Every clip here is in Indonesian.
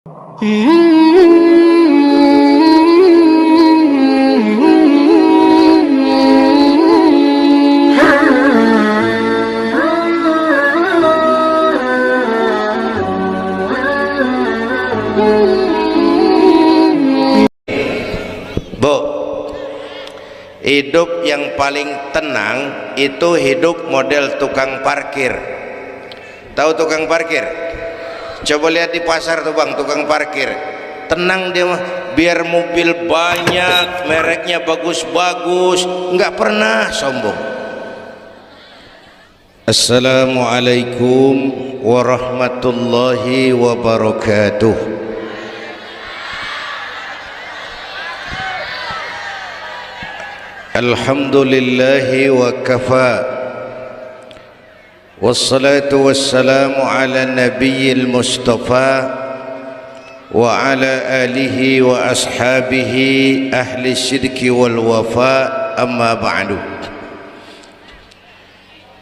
Bu, hidup yang paling tenang itu hidup model tukang parkir. Tahu tukang parkir? Coba lihat di pasar tuh bang, tukang parkir. Tenang dia mah, biar mobil banyak, mereknya bagus-bagus, nggak pernah sombong. Assalamualaikum warahmatullahi wabarakatuh. Alhamdulillahi wa kafa, wassalatu wassalamu ala nabiyyil mustafa wa ala alihi wa ashabihi ahli syirki wal wafa, amma ba'du.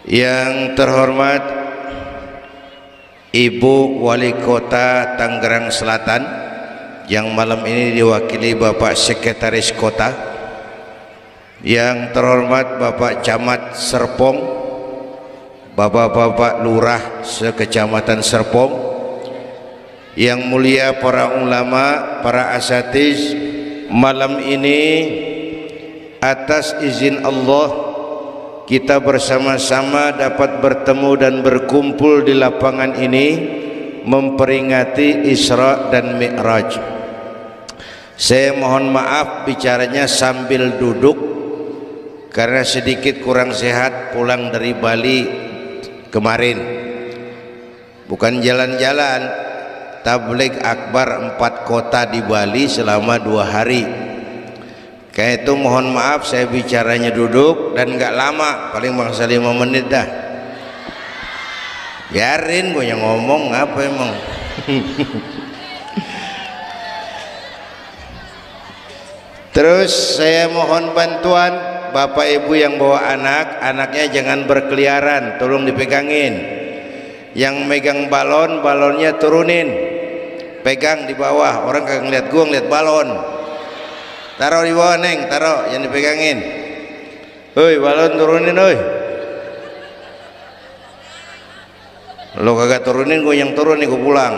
Yang terhormat Ibu Wali Kota Tangerang Selatan, yang malam ini diwakili Bapak Sekretaris Kota, yang terhormat Bapak Camat Serpong, Bapak-bapak Lurah sekecamatan Serpong, yang mulia para ulama, para asatiz, malam ini atas izin Allah kita bersama-sama dapat bertemu dan berkumpul di lapangan ini memperingati Isra dan Mi'raj. Saya mohon maaf bicaranya sambil duduk karena sedikit kurang sehat, pulang dari Bali kemarin. Bukan jalan-jalan, tabligh akbar 4 kota di Bali selama 2 hari. Kayak itu mohon maaf saya bicaranya duduk dan nggak lama, paling bangsa 5 menit dah. Biarin gue yang ngomong, apa emang. Terus saya mohon bantuan Bapak Ibu yang bawa anak, anaknya jangan berkeliaran, tolong dipegangin. Yang megang balon, balonnya turunin, pegang di bawah. Orang kagak ngeliat gua, ngeliat balon. Taruh di bawah neng, taruh, yang dipegangin. Hoi, balon turunin, hoi. Lo kagak turunin, gua yang turun nih, gua pulang.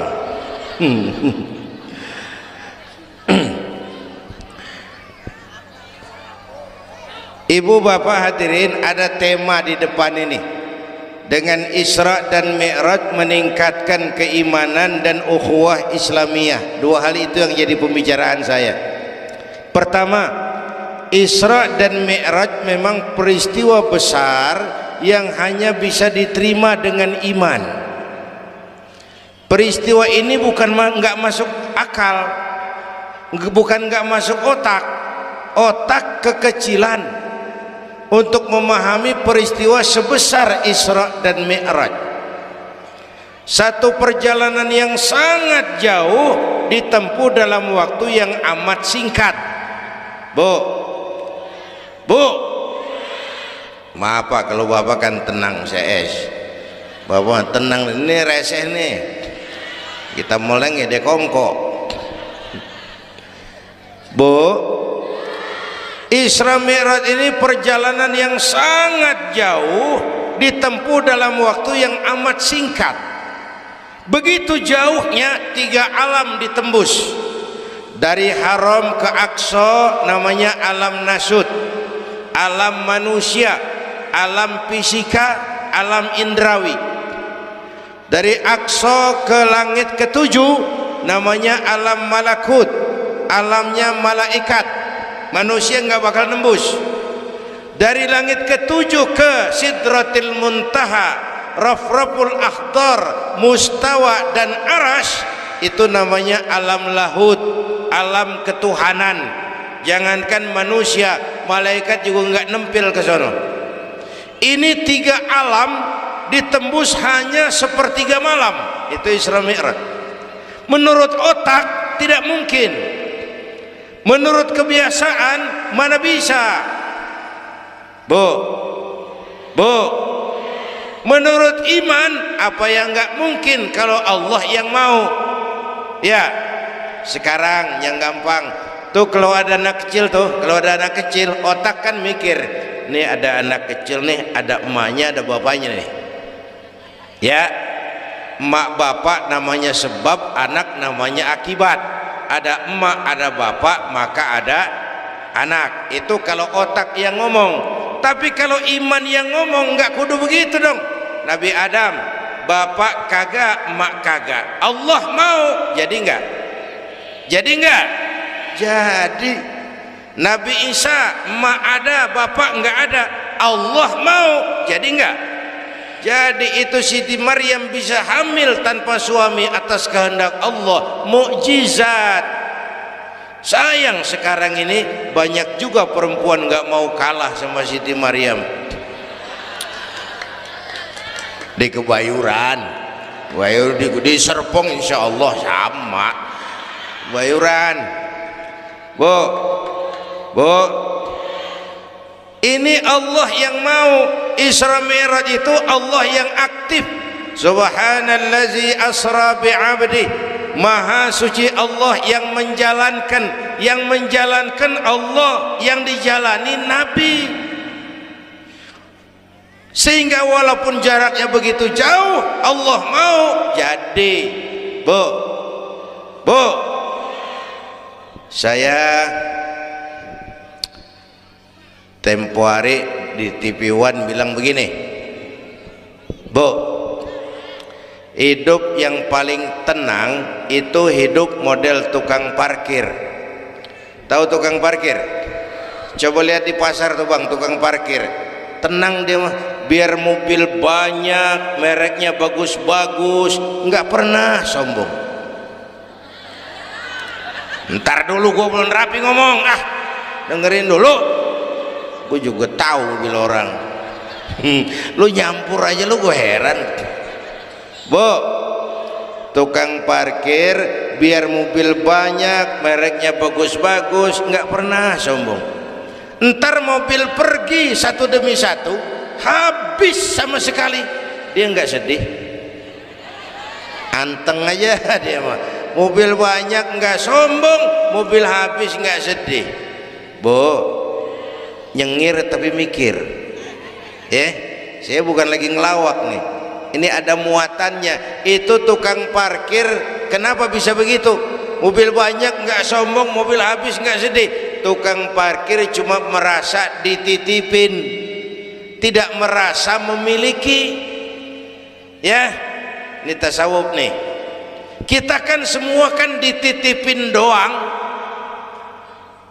Ibu bapak hadirin, ada tema di depan ini. Dengan Isra dan Mi'raj meningkatkan keimanan dan ukhuwah Islamiyah. 2 hal itu yang jadi pembicaraan saya. Pertama, Isra dan Mi'raj memang peristiwa besar yang hanya bisa diterima dengan iman. Peristiwa ini bukan nggak masuk akal, bukan nggak masuk otak kekecilan untuk memahami peristiwa sebesar Isra dan Mi'raj. Satu perjalanan yang sangat jauh ditempuh dalam waktu yang amat singkat. Bu, maaf Pak kalau Bapak kan tenang, CS. Bapak tenang, ini reseh nih. Kita meleng ya dekongkok. Bu, Isra Mi'raj ini perjalanan yang sangat jauh ditempuh dalam waktu yang amat singkat. Begitu jauhnya 3 alam ditembus. Dari Haram ke Aqsa namanya alam nasut, alam manusia, alam fisika, alam indrawi. Dari Aqsa ke langit ke-7 namanya alam malakut, alamnya malaikat. Manusia nggak bakal nembus. Dari langit ke-7 ke Sidratil Muntaha, Rafraful Akhdar, Mustawa dan Arash, itu namanya alam lahut, alam ketuhanan. Jangankan manusia, malaikat juga nggak nempel ke sono. Ini 3 alam ditembus hanya sepertiga malam. Itu Isra Mi'raj. Menurut otak tidak mungkin. Menurut kebiasaan mana bisa? Bu, menurut iman apa yang nggak mungkin kalau Allah yang mau? Ya, sekarang yang gampang tuh, kalau ada anak kecil tuh, kalau ada anak kecil otak kan mikir, nih ada anak kecil nih, ada emaknya, ada bapaknya nih ya. Emak bapak namanya sebab, anak namanya akibat. Ada emak, ada bapak, maka ada anak. Itu kalau otak yang ngomong. Tapi kalau iman yang ngomong, nggak kudu begitu dong. Nabi Adam, bapak kagak, emak kagak, Allah mau, jadi enggak? Jadi enggak? Jadi. Nabi Isa, emak ada, bapak enggak ada, Allah mau, jadi enggak? Jadi itu Siti Maryam bisa hamil tanpa suami atas kehendak Allah, mukjizat. Sayang sekarang ini banyak juga perempuan enggak mau kalah sama Siti Maryam. Di Kebayuran, di Serpong insya Allah sama Kebayuran. Bu, ini Allah yang mau. Isra Mi'raj itu Allah yang aktif. Subhanallazi asra bi'abdi, maha suci Allah yang menjalankan Allah, yang dijalani Nabi. Sehingga walaupun jaraknya begitu jauh, Allah mau jadi. Bu, saya tempo hari di TV One bilang begini, Bu, hidup yang paling tenang itu hidup model tukang parkir. Tahu tukang parkir? Coba lihat di pasar tuh bang, tukang parkir tenang dia mah, biar mobil banyak, mereknya bagus-bagus, nggak pernah sombong. Ntar dulu gue belum rapi ngomong, dengerin dulu, gue juga tahu mobil orang. Lu nyampur aja lu, gue heran. Bu, tukang parkir biar mobil banyak, mereknya bagus-bagus, nggak pernah sombong. Ntar mobil pergi satu demi satu, habis sama sekali, dia nggak sedih, anteng aja dia mah. Mobil banyak nggak sombong, mobil habis nggak sedih. Bu, nyengir tapi mikir ya. Saya bukan lagi ngelawak nih, ini ada muatannya. Itu tukang parkir kenapa bisa begitu? Mobil banyak nggak sombong, mobil habis nggak sedih. Tukang parkir cuma merasa dititipin, tidak merasa memiliki. Ya, ini tasawuf nih. Kita kan semua kan dititipin doang.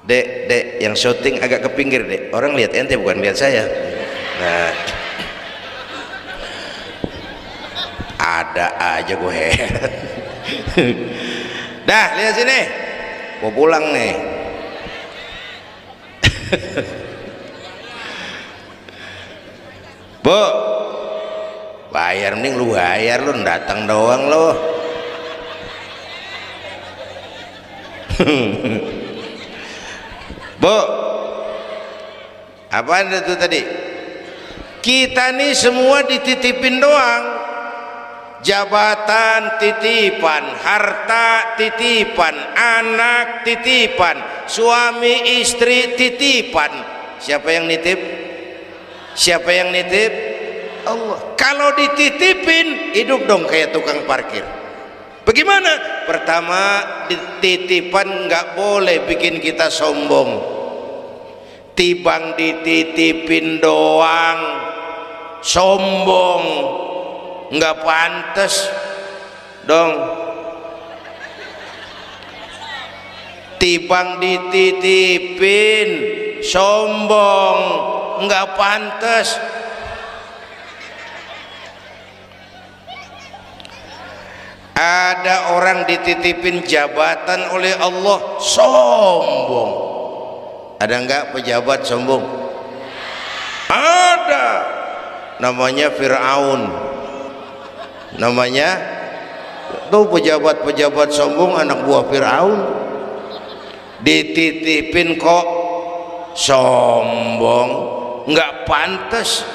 Dek, yang syuting agak ke pinggir dek, orang lihat ente bukan lihat saya. Nah, ada aja gue heran. Dah, lihat sini, mau pulang nih. Bu, bayar, mending lu bayar, lu datang doang lo. Bu, apaan itu tadi? Kita nih semua dititipin doang. Jabatan titipan, harta titipan, anak titipan, suami istri titipan. Siapa yang nitip? Siapa yang nitip? Allah. Kalau dititipin, hidup dong kayak tukang parkir. Bagaimana? Pertama, titipan nggak boleh bikin kita sombong. Tibang dititipin doang sombong, nggak pantas dong. Tibang dititipin sombong, nggak pantas. Ada orang dititipin jabatan oleh Allah sombong. Ada enggak pejabat sombong? Ada. Namanya Fir'aun. Namanya tuh pejabat-pejabat sombong, anak buah Fir'aun. Dititipin kok sombong, enggak pantas.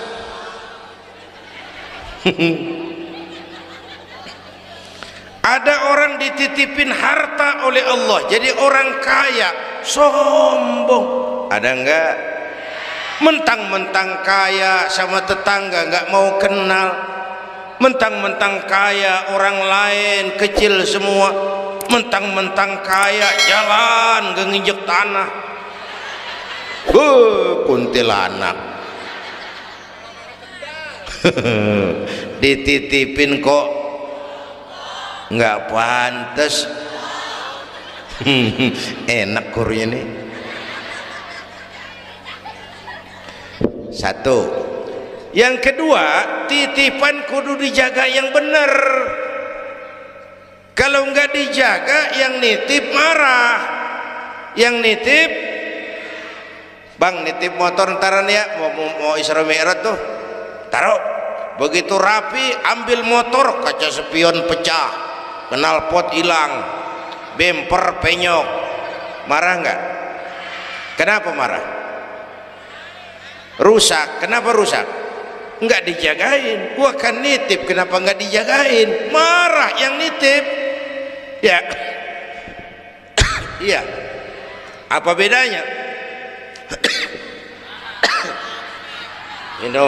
Ada orang dititipin harta oleh Allah jadi orang kaya, sombong. Ada enggak? Mentang-mentang kaya sama tetangga enggak mau kenal. Mentang-mentang kaya orang lain kecil semua. Mentang-mentang kaya jalan gak nginjek tanah. Kuntilanak. Dititipin kok nggak pantas. Enak kurnya nih. Satu. Yang kedua, titipan kudu dijaga yang benar. Kalau nggak dijaga, yang nitip marah. Yang nitip, bang nitip motor ntaran ya, mau Isra Mi'raj tuh, taruh. Begitu rapi, ambil motor, kaca spion pecah, knalpot hilang, bemper penyok. Marah nggak? Kenapa marah? Rusak. Kenapa rusak? Nggak dijagain. Gua kan nitip, kenapa nggak dijagain? Marah yang nitip. Ya. Iya. Apa bedanya?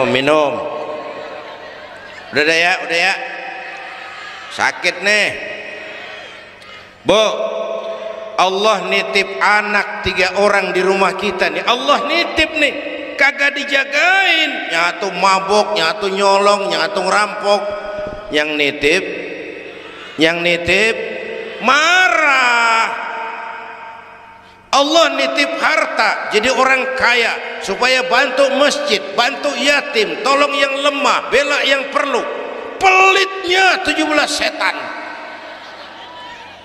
Minum. Udah ya. Sakit nih. Bu, Allah nitip anak 3 orang di rumah kita nih. Allah nitip nih, kagak dijagain. Nyatu mabok, nyatu nyolong, nyatu ngerampok. Yang nitip marah. Allah nitip harta jadi orang kaya supaya bantu masjid, bantu yatim, tolong yang lemah, bela yang perlu. Pelitnya 17 setan.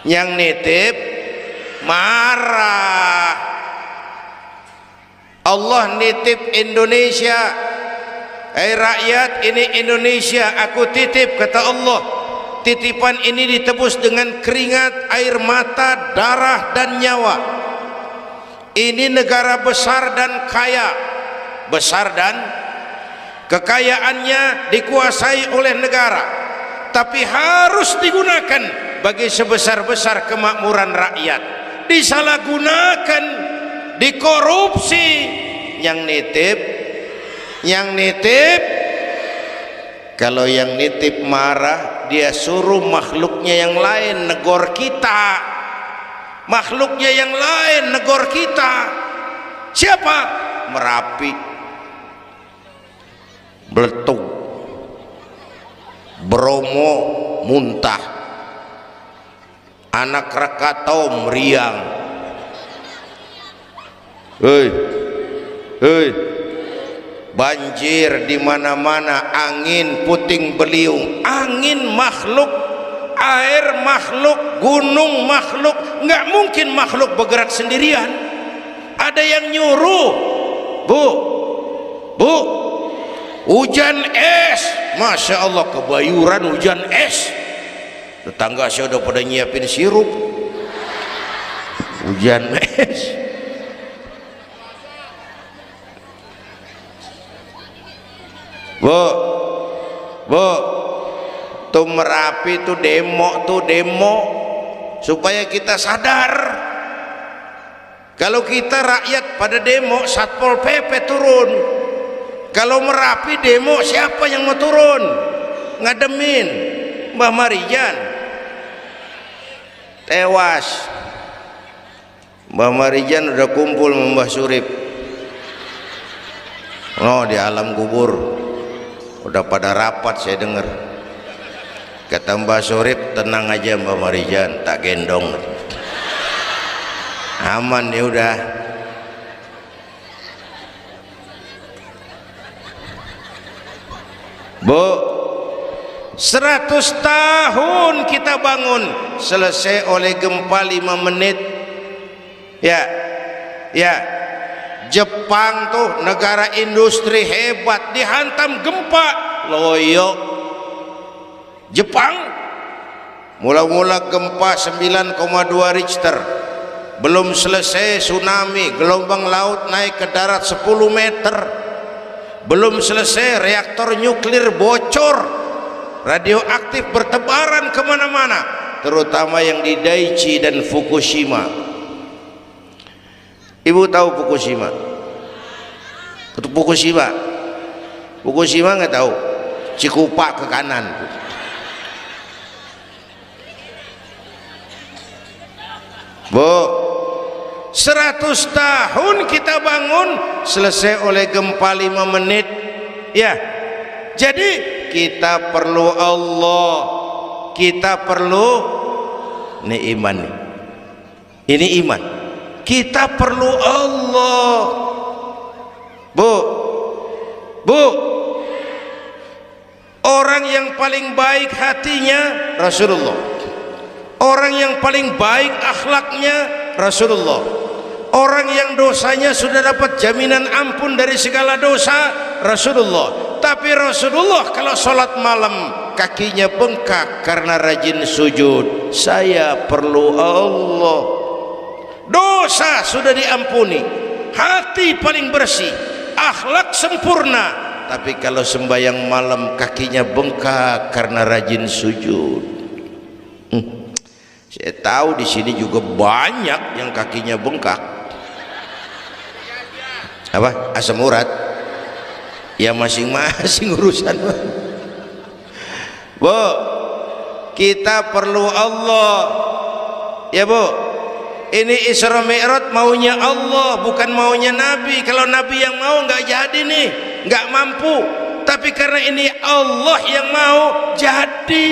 Yang nitip marah. Allah nitip Indonesia. Rakyat, ini Indonesia aku titip, kata Allah. Titipan ini ditebus dengan keringat, air mata, darah dan nyawa. Ini negara besar dan kaya. Besar dan kekayaannya dikuasai oleh negara, tapi harus digunakan bagi sebesar-besar kemakmuran rakyat. Disalahgunakan, dikorupsi. Yang nitip, kalau yang nitip marah, dia suruh makhluknya yang lain negor kita. Makhluknya yang lain negor kita. Siapa? Merapi, Beletung, Bromo muntah, Anak Krakatau meriang. Hei, banjir di mana-mana, angin puting beliung. Angin makhluk, air makhluk, gunung makhluk. Nggak mungkin makhluk bergerak sendirian. Ada yang nyuruh. Bu, hujan es. Masya Allah, kebayuran hujan es. Tetangga saya udah pada nyiapin sirup. Hujan es. Bu, tuh Merapi tuh demo supaya kita sadar. Kalau kita rakyat pada demo, Satpol PP turun. Kalau Merapi demo, siapa yang mau turun ngademin? Mbah Marijan tewas. Mbah Marijan udah kumpul sama Mbah Surip di alam kubur, udah pada rapat. Saya dengar kata Mbah Surip, tenang aja Mbah Marijan, tak gendong, aman ya udah. Bu, 100 tahun kita bangun, selesai oleh gempa 5 menit. Ya, Jepang tuh negara industri hebat, dihantam gempa loyo. Jepang mula-mula gempa 9,2 Richter, belum selesai tsunami, gelombang laut naik ke darat 10 meter, belum selesai reaktor nuklir bocor, radioaktif bertebaran kemana-mana. terutama yang di Daiichi dan Fukushima. Ibu tahu Fukushima? Fukushima nggak tahu? Cikupa ke kanan. Bu, 100 tahun kita bangun, selesai oleh gempa 5 menit. Ya, jadi kita perlu Allah, kita perlu ini iman nih. Ini iman. Kita perlu Allah. Bu, orang yang paling baik hatinya Rasulullah, orang yang paling baik akhlaknya Rasulullah, orang yang dosanya sudah dapat jaminan ampun dari segala dosa Rasulullah. Tapi Rasulullah kalau sholat malam kakinya bengkak karena rajin sujud. Saya perlu Allah. Dosa sudah diampuni, hati paling bersih, akhlak sempurna, tapi kalau sembahyang malam kakinya bengkak karena rajin sujud. Saya tahu di sini juga banyak yang kakinya bengkak. Apa? Asam urat? Ya masing-masing urusan. Bu, kita perlu Allah. Ya Bu, ini Isra Mi'raj maunya Allah, bukan maunya Nabi. Kalau Nabi yang mau nggak jadi nih, nggak mampu. Tapi karena ini Allah yang mau, jadi.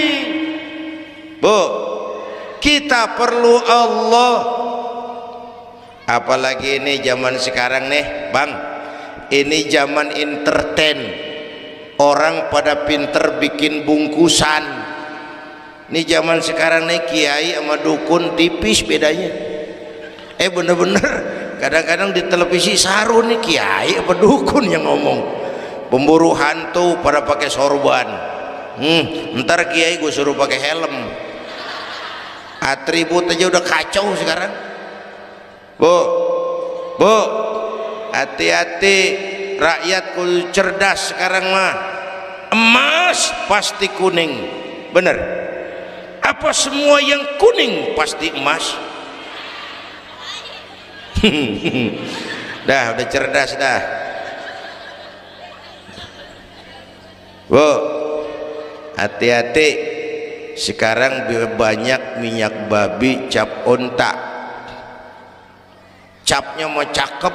Bu, kita perlu Allah. Apalagi ini zaman sekarang nih Bang, ini zaman entertain, orang pada pinter bikin bungkusan. Ini zaman sekarang nih kiai sama dukun tipis bedanya. Bener-bener kadang-kadang di televisi saru nih kiai apa dukun yang ngomong, pemburu hantu pada pakai sorban. Ntar kiai gue suruh pakai helm. Atribut aja udah kacau sekarang. Bu, hati-hati, rakyat kudu cerdas sekarang mah. Emas pasti kuning, bener? Apa semua yang kuning pasti emas? Udah cerdas dah. Bu, hati-hati, sekarang banyak minyak babi cap onta. Capnya mau cakep,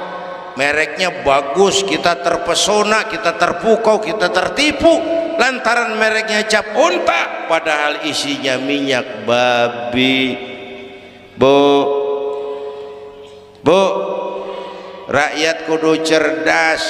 mereknya bagus, kita terpesona, kita terpukau, kita tertipu lantaran mereknya cap onta, padahal isinya minyak babi. Bu, rakyat kudu cerdas.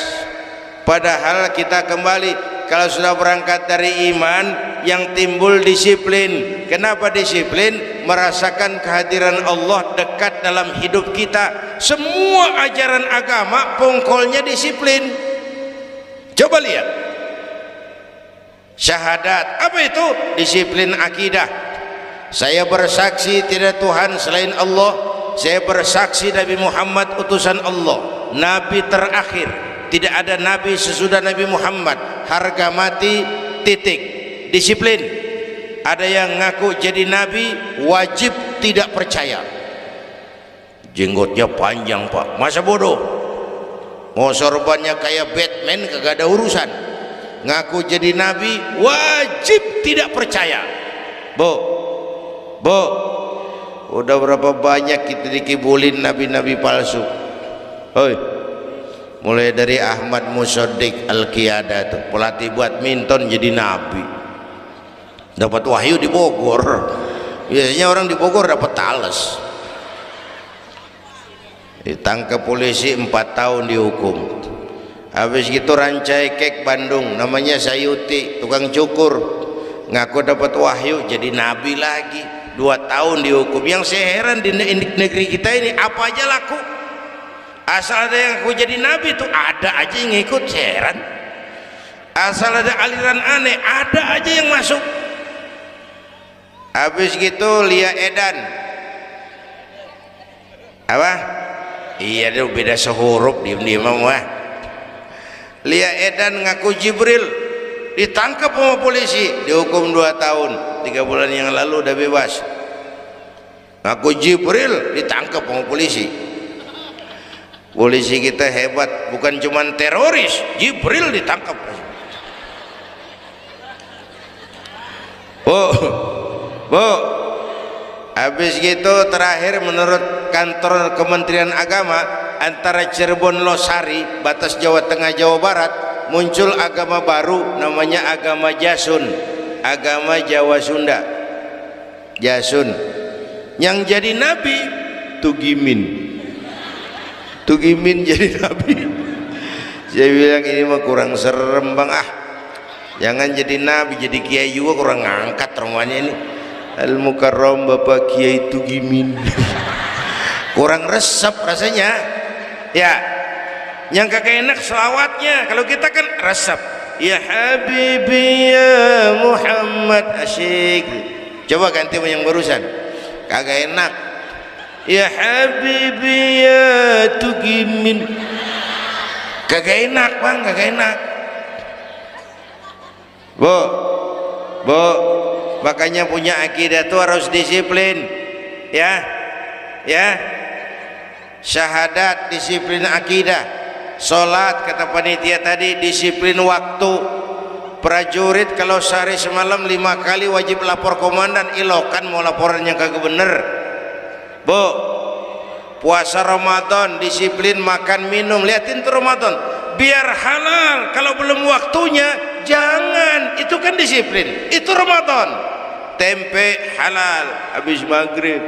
Padahal kita kembali, kalau sudah berangkat dari iman, yang timbul disiplin. Kenapa disiplin? Merasakan kehadiran Allah dekat dalam hidup kita. Semua ajaran agama pongkolnya disiplin. Coba lihat syahadat, apa itu? Disiplin akidah. Saya bersaksi tidak Tuhan selain Allah, saya bersaksi Nabi Muhammad utusan Allah, Nabi terakhir, tidak ada Nabi sesudah Nabi Muhammad, harga mati, titik. Disiplin. Ada yang ngaku jadi Nabi, wajib tidak percaya. Jenggotnya panjang Pak, masa bodoh? Mau sorbannya kayak Batman, kagak ada urusan. Ngaku jadi Nabi, wajib tidak percaya. Bu, udah berapa banyak kita dikibulin nabi-nabi palsu. Mulai dari Ahmad Musaddiq Al-Qiyada tuh, pelatih badminton jadi nabi, dapat wahyu di Bogor. Biasanya orang di Bogor dapat tales. Ditangkap polisi 4 tahun dihukum. Habis gitu Rancai Kek Bandung, namanya Sayuti, tukang cukur, ngaku dapat wahyu jadi nabi lagi, 2 tahun dihukum. Yang saya heran di negeri kita ini apa aja laku, asal ada yang aku jadi nabi tuh ada aja yang ngikut. Saya heran, asal ada aliran aneh ada aja yang masuk. Habis gitu Lia Edan, apa? Iya dia beda sehuruf, diem-diem mah. Lia Edan ngaku Jibril, ditangkap sama polisi, dihukum 2 tahun. 3 bulan yang lalu udah bebas. Aku Jibril, ditangkap sama polisi. Polisi kita hebat, bukan cuman teroris, Jibril ditangkap. Bu, habis gitu terakhir menurut kantor Kementerian Agama, antara Cirebon Losari batas Jawa Tengah Jawa Barat muncul agama baru namanya agama Jasun, agama Jawa Sunda, Jasun. Yang jadi nabi Tugimin jadi nabi. Saya bilang ini mah kurang serem bang, jangan jadi nabi, jadi kiai juga kurang ngangkat rumahnya ini. Al Mukarram Bapak Kiai Tugimin kurang resep rasanya ya. Yang kagak enak selawatnya, kalau kita kan resep ya Habibi ya Muhammad, asyik. Coba ganti yang barusan, kagak enak ya Habibi ya Tugimin, kagak enak bang, kagak enak. Bu, makanya punya akidah tuh harus disiplin ya, syahadat disiplin akidah, sholat kata panitia tadi disiplin waktu, prajurit kalau sehari semalam 5 kali wajib lapor komandan, ilokan mau laporan yang kagak bener. Bu, puasa Ramadan disiplin makan minum, liatin tuh Ramadan biar halal, kalau belum waktunya jangan, itu kan disiplin, itu Ramadan. Tempe halal habis maghrib,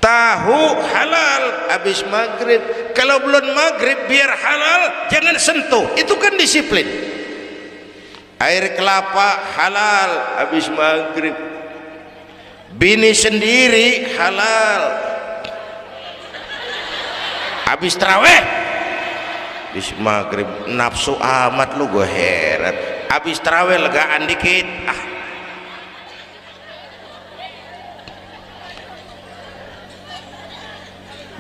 tahu halal habis maghrib, kalau belum maghrib biar halal jangan sentuh, itu kan disiplin. Air kelapa halal habis maghrib, bini sendiri halal habis taraweh, habis maghrib nafsu amat lu, gue heran. Habis taraweh legaan dikit,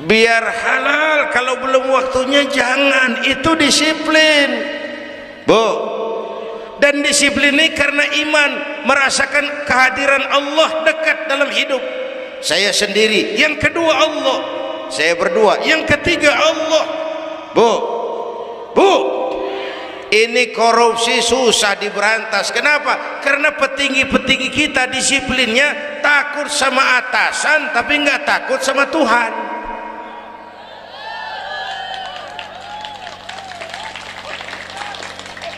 biar halal, kalau belum waktunya jangan, itu disiplin. Bu, dan disiplin ini karena iman, merasakan kehadiran Allah dekat dalam hidup. Saya sendiri, yang kedua Allah, saya berdua, yang ketiga Allah. Bu, ini korupsi susah diberantas. Kenapa? Karena petinggi-petinggi kita disiplinnya takut sama atasan tapi nggak takut sama Tuhan.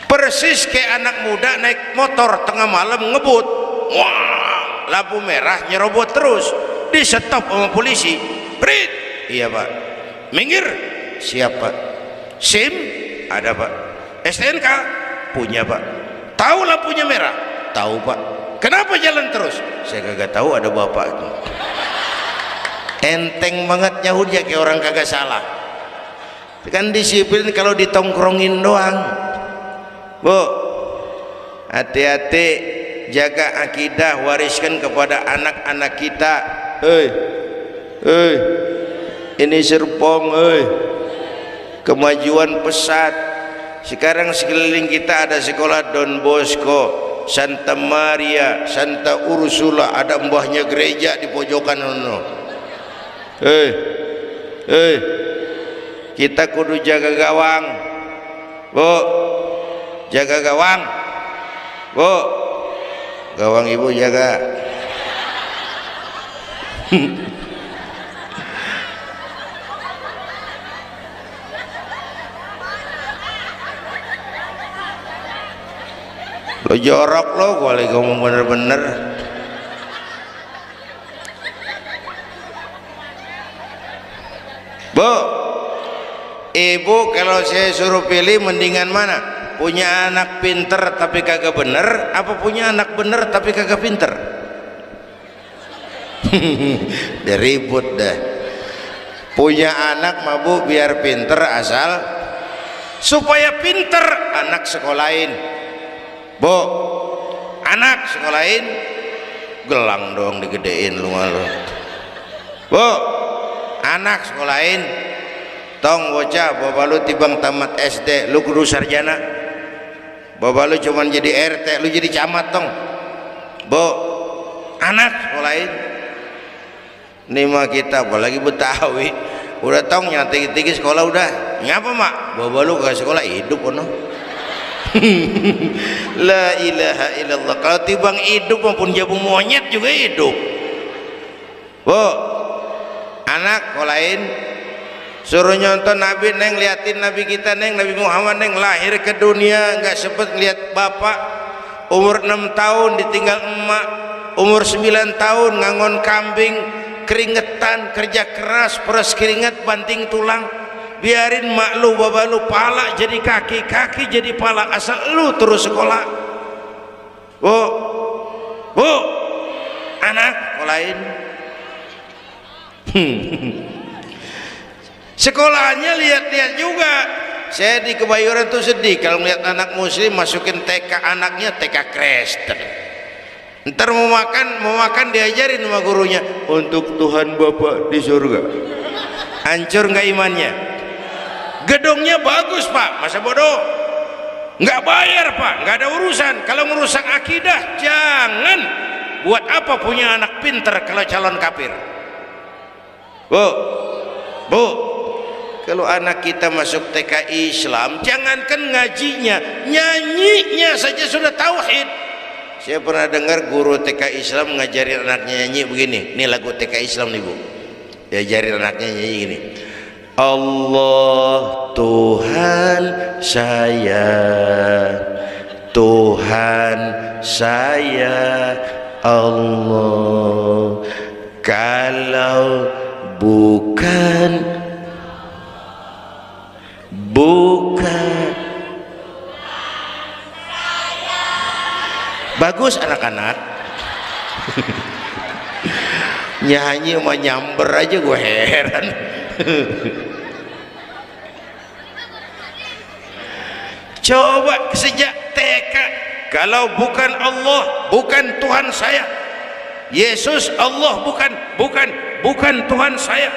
Persis kayak anak muda naik motor tengah malam ngebut, wah, lampu merah nyerobot terus, di stop sama polisi. Brit, iya pak. Minggir, siap pak. SIM ada pak. STNK punya pak. Tahu lampunya merah? Tahu pak. Kenapa jalan terus? Saya kagak tahu, ada bapak. Enteng banget nyahudnya kayak orang kagak salah. Kan disiplin kalau ditongkrongin doang. Bu, hati-hati, jaga akidah, wariskan kepada anak-anak kita. Ini Serpong, kemajuan pesat. Sekarang sekeliling kita ada sekolah Don Bosco, Santa Maria, Santa Ursula, ada mbahnya gereja di pojokan ono. Kita kudu jaga gawang, Bu. Jaga gawang, Bu. Gawang ibu jaga. Lo jorok lo, gue lagi ngomong bener-bener. Bu, ibu kalau saya suruh pilih mendingan mana? Punya anak pinter tapi kagak bener, apa punya anak bener tapi kagak pinter? Dia ribut dah. Punya anak mabuk biar pinter, asal supaya pinter anak sekolahin. Bu, anak sekolahin gelang dong digedein lu malu. Bu, anak sekolahin tong bocah, bapak lu tibang tamat SD, lu kudu sarjana. Bapak lu cuman jadi RT, lu jadi camat tong. Bu, anak sekolahin. Ini mah kita apalagi Betawi udah tong yang tinggi-tinggi sekolah udah ngapa mak bawa lu ke sekolah hidup ono. La ilaha illallah. Kalau tibang hidup maupun jabung monyet juga hidup. Bu anak lain suruh nyonton Nabi neng, liatin Nabi kita neng, Nabi Muhammad neng, lahir ke dunia nggak sempet lihat bapak, umur 6 tahun ditinggal emak, umur 9 tahun ngangon kambing, keringetan, kerja keras, peras keringet, banting tulang, biarin mak lu bapak lu pala jadi kaki, kaki jadi pala, asal lu terus sekolah. Bu anak lain sekolahnya lihat-lihat juga. Saya di Kebayoran tuh sedih kalau melihat anak muslim masukin TK, anaknya TK Kristen. Ntar mau makan diajarin sama gurunya untuk Tuhan Bapa di surga. Hancur nggak imannya? Gedungnya bagus pak, masa bodoh? Nggak bayar pak, nggak ada urusan. Kalau merusak akidah jangan. Buat apa punya anak pinter kalau calon kafir? Bu, kalau anak kita masuk TK Islam, jangankan ngajinya, nyanyinya saja sudah tauhid. Saya pernah dengar guru TK Islam ngajarin anaknya nyanyi begini. Ini lagu TK Islam nih bu. Diajarin anaknya nyanyi gini. Allah Tuhan saya, Tuhan saya Allah. Kalau bukan bagus anak-anak. Nyanyi sama nyamber aja gue heran. Coba sejak TK, kalau bukan Allah, bukan Tuhan saya. Yesus Allah bukan Tuhan saya.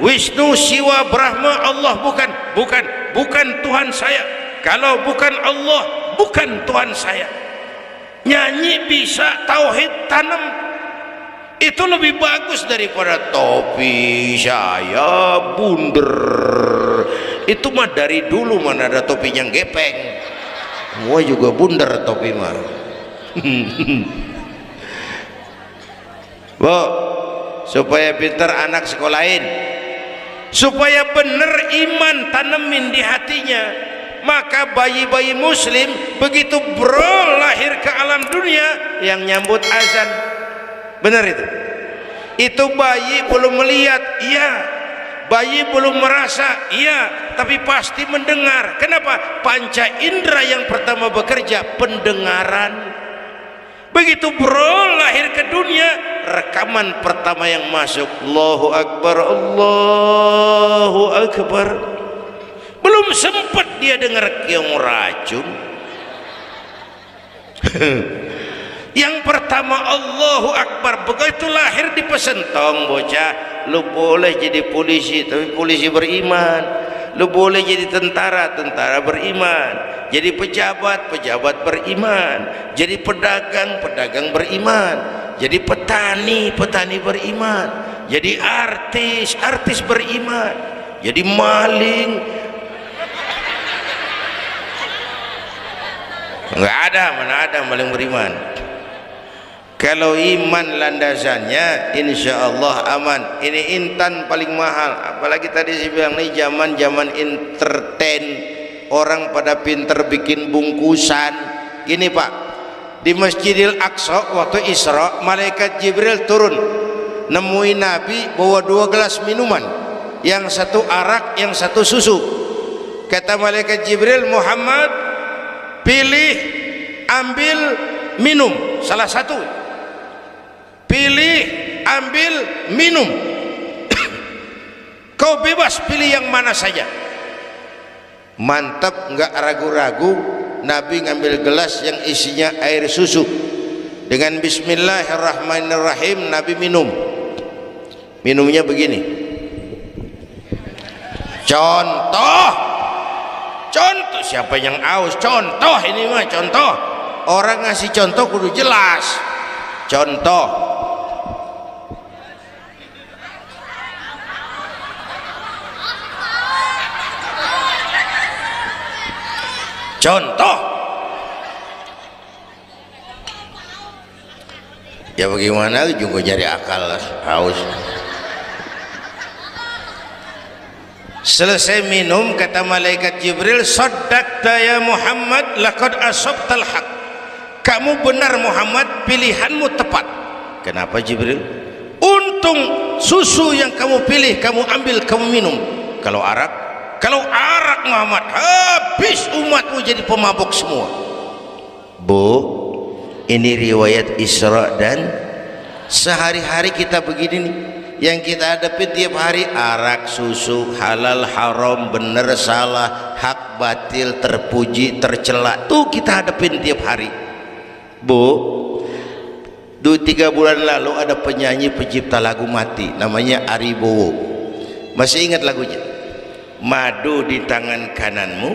Wisnu Siwa Brahma Allah bukan Tuhan saya. Kalau bukan Allah, bukan Tuhan saya. Nyanyi bisa, tauhid tanam, itu lebih bagus daripada topi saya bunder. Itu mah dari dulu mana ada topinya gepeng, semua juga bunder topi mah. Bu, supaya pintar anak sekolahin, supaya bener iman tanemin di hatinya. Maka bayi-bayi muslim begitu bro lahir ke alam dunia yang nyambut azan, benar itu bayi belum melihat, iya, bayi belum merasa, iya, tapi pasti mendengar. Kenapa? Panca indera yang pertama bekerja, pendengaran. Begitu bro lahir ke dunia, rekaman pertama yang masuk, Allahu Akbar, Allahu Akbar. Belum sempat dia dengar keong racun. Yang pertama Allahu Akbar. Begitu lahir dipesentong bocah, lu boleh jadi polisi tapi polisi beriman, lu boleh jadi tentara, tentara beriman, jadi pejabat, pejabat beriman, jadi pedagang, pedagang beriman, jadi petani, petani beriman, jadi artis, artis beriman, jadi maling. Enggak ada, mana ada maling beriman. Kalau iman landasannya insya Allah aman. Ini intan paling mahal. Apalagi tadi saya bilang nih zaman entertain, orang pada pinter bikin bungkusan. Gini pak, di Masjidil Aqsa waktu Isra, malaikat Jibril turun nemuin Nabi bawa 2 gelas minuman, yang satu arak, yang satu susu. Kata malaikat Jibril, Muhammad, pilih, ambil, minum salah satu. Pilih, ambil, minum. Kau bebas pilih yang mana saja. Mantap, nggak ragu-ragu. Nabi ngambil gelas yang isinya air susu. Dengan Bismillahirrahmanirrahim Nabi minum. Minumnya begini. Contoh, siapa yang aus? Contoh ini mah contoh. Orang ngasih contoh kudu jelas. Contoh, Contoh ya bagaimana juga cari akal haus. Selesai minum kata malaikat Jibril, saddaqta ya Muhammad laqad asabtal haq. Kamu benar Muhammad, pilihanmu tepat. Kenapa Jibril? Untung susu yang kamu pilih kamu ambil kamu minum. Kalau arak Muhammad, habis umatmu jadi pemabuk semua. Bu, ini riwayat Isra dan sehari-hari kita begini nih. Yang kita hadapi tiap hari arak, susu, halal, haram, benar, salah, hak, batil, terpuji, tercela. Tuh kita hadapin tiap hari. Bu, 2-3 bulan lalu ada penyanyi pencipta lagu mati namanya Ari Bowo. Masih ingat lagunya? Madu di tangan kananmu,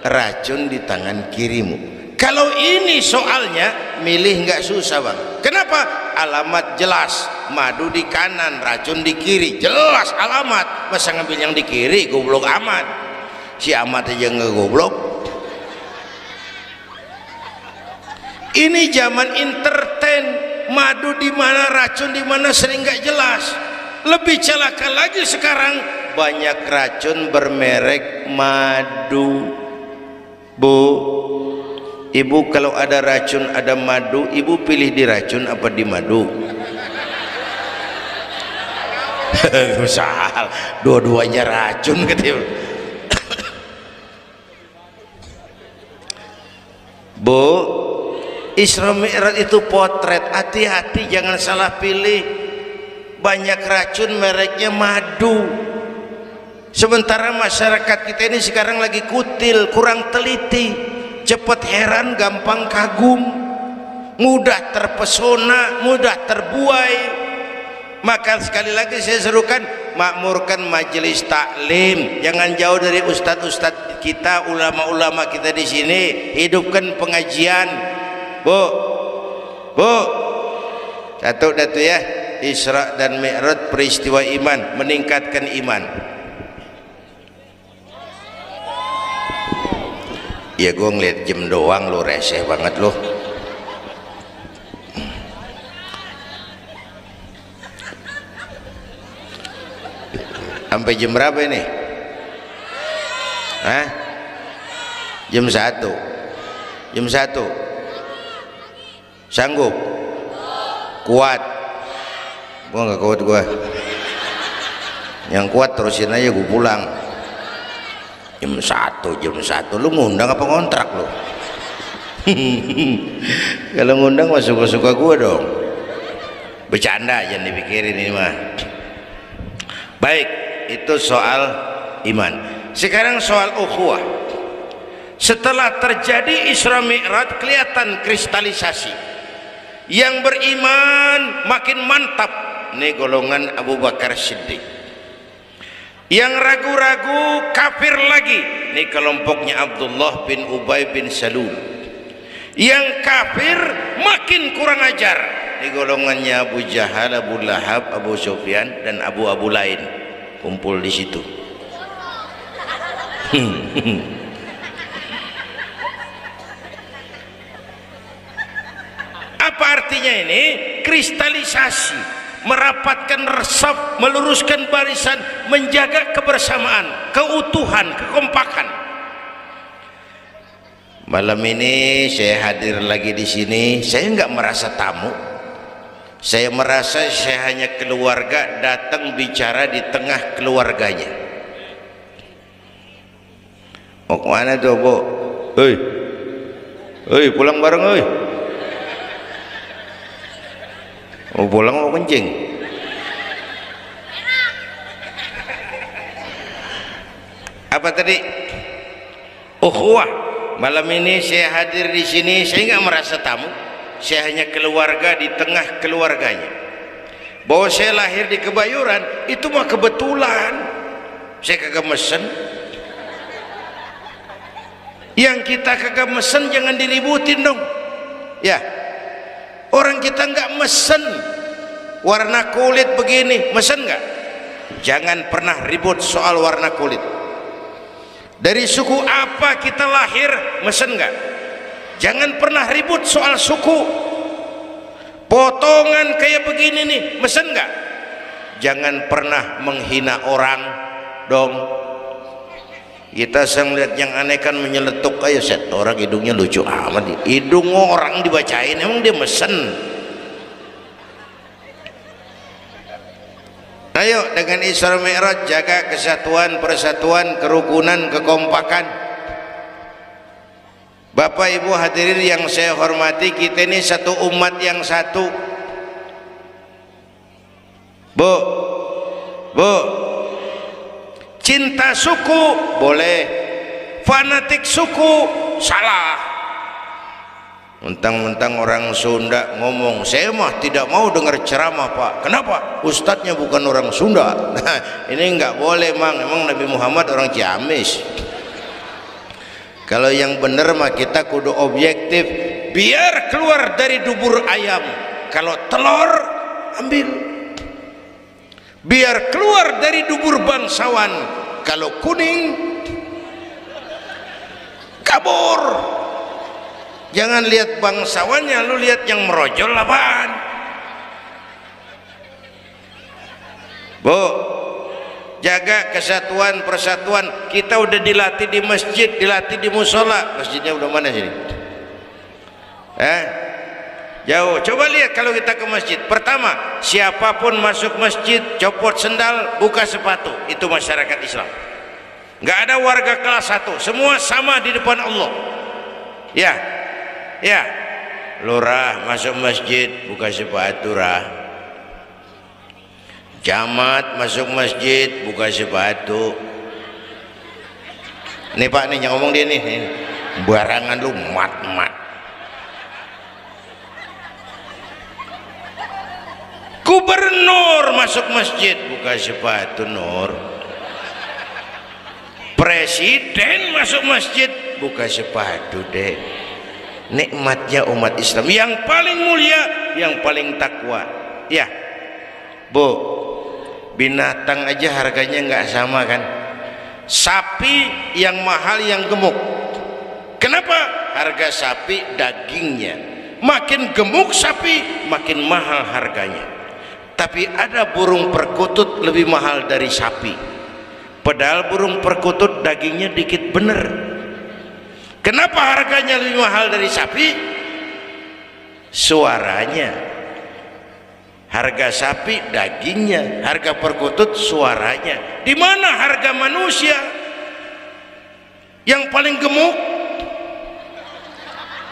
racun di tangan kirimu. Kalau ini soalnya milih nggak susah bang. Kenapa? Alamat jelas, madu di kanan, racun di kiri, jelas alamat. Masa ngambil yang di kiri, goblok amat. Si amat aja nggak goblok. Ini zaman entertain, madu di mana, racun di mana sering nggak jelas. Lebih celaka lagi sekarang, banyak racun bermerek madu. Bu, ibu kalau ada racun ada madu, ibu pilih di racun apa di madu? Misal dua-duanya racun gitu. Bu, Isra Mi'raj itu potret, hati-hati jangan salah pilih. Banyak racun mereknya madu. Sementara masyarakat kita ini sekarang lagi kutil, kurang teliti, cepat heran, gampang kagum, mudah terpesona, mudah terbuai. Maka sekali lagi saya serukan, makmurkan majelis taklim, jangan jauh dari ustadz-ustadz kita, ulama-ulama kita di sini. Hidupkan pengajian. Bu, satu datu ya, Isra dan Mi'raj peristiwa iman, meningkatkan iman. Ya gue ngeliat jam doang, lo reseh banget lo. Sampai jam berapa ini? Hah? Jam 1. Jam 1. Sanggup? Kuat? Gua nggak kuat gua. Yang kuat terusin aja, gua pulang. Jam 1. Lu ngundang apa ngontrak lu? Kalau ngundang mah suka-suka gua dong. Bercanda, jangan dipikirin ini mah. Baik, itu soal iman. Sekarang soal ukhuwah. Setelah terjadi Isra Mi'raj, kelihatan kristalisasi. Yang beriman makin mantap, ini golongan Abu Bakar Siddiq. Yang ragu-ragu kafir lagi, ini kelompoknya Abdullah bin Ubay bin Salul. Yang kafir makin kurang ajar, ini golongannya Abu Jahal, Abu Lahab, Abu Sufyan dan abu-abu lain kumpul di situ. Apa artinya ini? Kristalisasi, merapatkan resaf, meluruskan barisan, menjaga kebersamaan, keutuhan, kekompakan. Malam ini saya hadir lagi di sini, saya nggak merasa tamu. Saya merasa saya hanya keluarga datang bicara di tengah keluarganya. Mau kemana tuh, Bu? Hei, pulang bareng, hei. Mau pulang mau kencing? Apa tadi? Ukhuwah. Malam ini saya hadir di sini, saya nggak merasa tamu. Saya hanya keluarga di tengah keluarganya. Bahwa saya lahir di Kebayoran itu mah kebetulan. Saya kagak mesen. Yang kita kagak mesen jangan diributin dong. Ya. Orang kita nggak mesen warna kulit begini, mesen nggak? Jangan pernah ribut soal warna kulit. Dari suku apa kita lahir, mesen nggak? Jangan pernah ribut soal suku. Potongan kayak begini nih, mesen nggak? Jangan pernah menghina orang dong. Kita sang lihat yang aneh kan menyeletuk, ayo set orang hidungnya lucu amat, hidung orang dibacain, emang dia mesen? Ayo dengan Isra Mi'raj jaga kesatuan, persatuan, kerukunan, kekompakan. Bapak Ibu hadirin yang saya hormati, kita ini satu umat yang satu. Bu, cinta suku boleh, fanatik suku salah. Mentang-mentang orang Sunda ngomong, saya mah tidak mau dengar ceramah Pak. Kenapa? Ustadznya bukan orang Sunda. Nah, ini nggak boleh mang. Emang Nabi Muhammad orang Ciamis. Kalau yang benar mah kita kudu objektif. Biar keluar dari dubur ayam. Kalau telur ambil. Biar keluar dari dubur bangsawan. Kalau kuning kabur. Jangan lihat bangsawannya, lu lihat yang merojol apaan. Bu, jaga kesatuan, persatuan. Kita udah dilatih di masjid, dilatih di musola. Masjidnya udah mana sini? Jauh. Coba lihat kalau kita ke masjid. Pertama, siapapun masuk masjid, copot sendal, buka sepatu. Itu masyarakat Islam. Nggak ada warga kelas 1. Semua sama di depan Allah. Ya, lurah masuk masjid buka sepatu rah. Camat masuk masjid buka sepatu. Nih Pak nih yang ngomong dia nih. Barangan lu mat. Gubernur masuk masjid buka sepatu Nur. Presiden masuk masjid buka sepatu deh. Nikmatnya umat Islam yang paling mulia, yang paling takwa. Ya Bu, binatang aja harganya nggak sama kan. Sapi yang mahal yang gemuk. Kenapa? Harga sapi dagingnya. Makin gemuk sapi makin mahal harganya. Tapi ada burung perkutut lebih mahal dari sapi. Padahal burung perkutut dagingnya dikit bener. Kenapa harganya lebih mahal dari sapi? Suaranya. Harga sapi dagingnya, harga perkutut suaranya. Di mana harga manusia yang paling gemuk?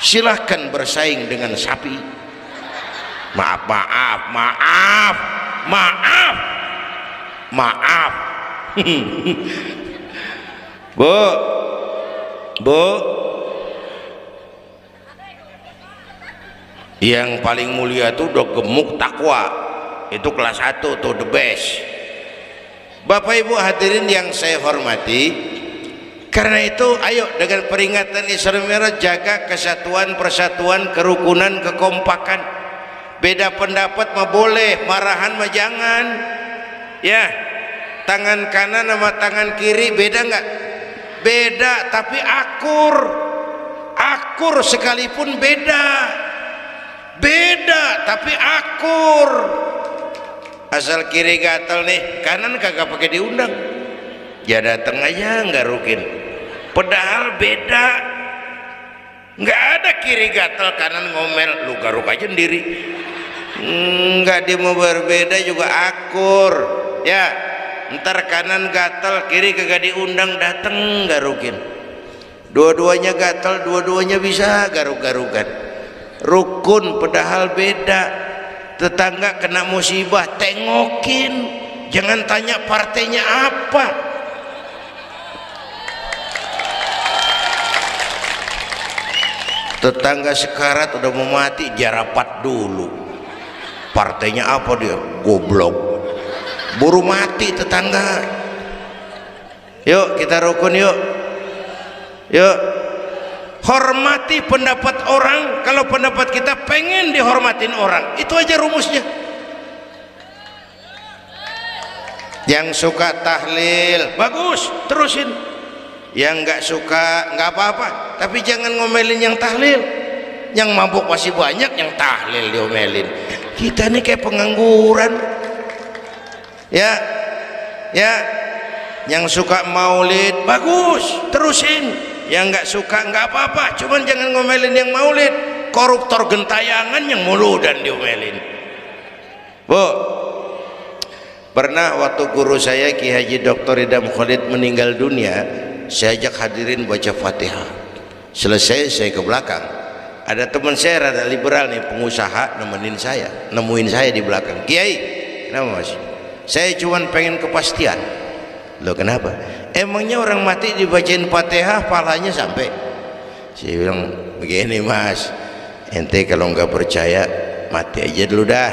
Silahkan bersaing dengan sapi. Maaf. Bu, yang paling mulia itu udah gemuk takwa, itu kelas 1 tuh the best. Bapak Ibu hadirin yang saya hormati, karena itu ayo dengan peringatan Isra Mi'raj jaga kesatuan, persatuan, kerukunan, kekompakan. Beda pendapat mah boleh, marahan mah jangan. Ya, tangan kanan sama tangan kiri beda nggak? Beda, tapi akur sekalipun beda, tapi akur. Asal kiri gatel nih, kanan kagak pakai diundang, ya dateng aja nggak rukin. Padahal beda, nggak ada kiri gatel kanan ngomel, lu garuk aja sendiri. Nggak, dia mau berbeda juga akur. Ya, ntar kanan gatel kiri kagak diundang, dateng garukin. Dua-duanya gatel, dua-duanya bisa garuk-garukan. Rukun padahal beda. Tetangga kena musibah tengokin, jangan tanya partainya apa. Tetangga sekarat udah mau mati, dia rapat dulu. Partainya apa dia? Goblok. Buru mati tetangga. Yuk kita rukun yuk. Hormati pendapat orang. Kalau pendapat kita pengen dihormatin orang, itu aja rumusnya. Yang suka tahlil bagus, terusin. Yang nggak suka nggak apa-apa, tapi jangan ngomelin yang tahlil. Yang mabuk masih banyak, yang tahlil diomelin. Kita nih kayak pengangguran. Ya, ya. Yang suka maulid bagus, terusin. Yang nggak suka nggak apa-apa, cuman jangan ngomelin yang maulid. Koruptor gentayangan yang muludan diomelin. Bu, pernah waktu guru saya Ki Haji Dr. Idham Khalid meninggal dunia, saya ajak hadirin baca Fatihah. Selesai saya ke belakang, ada teman saya rada liberal nih, pengusaha, nemuin saya di belakang. Kiai, kenapa mas? Saya cuman pengen kepastian. Loh kenapa? Emangnya orang mati dibacain Fatihah pahalanya sampai? Saya bilang begini mas, ente kalau nggak percaya mati aja dulu dah,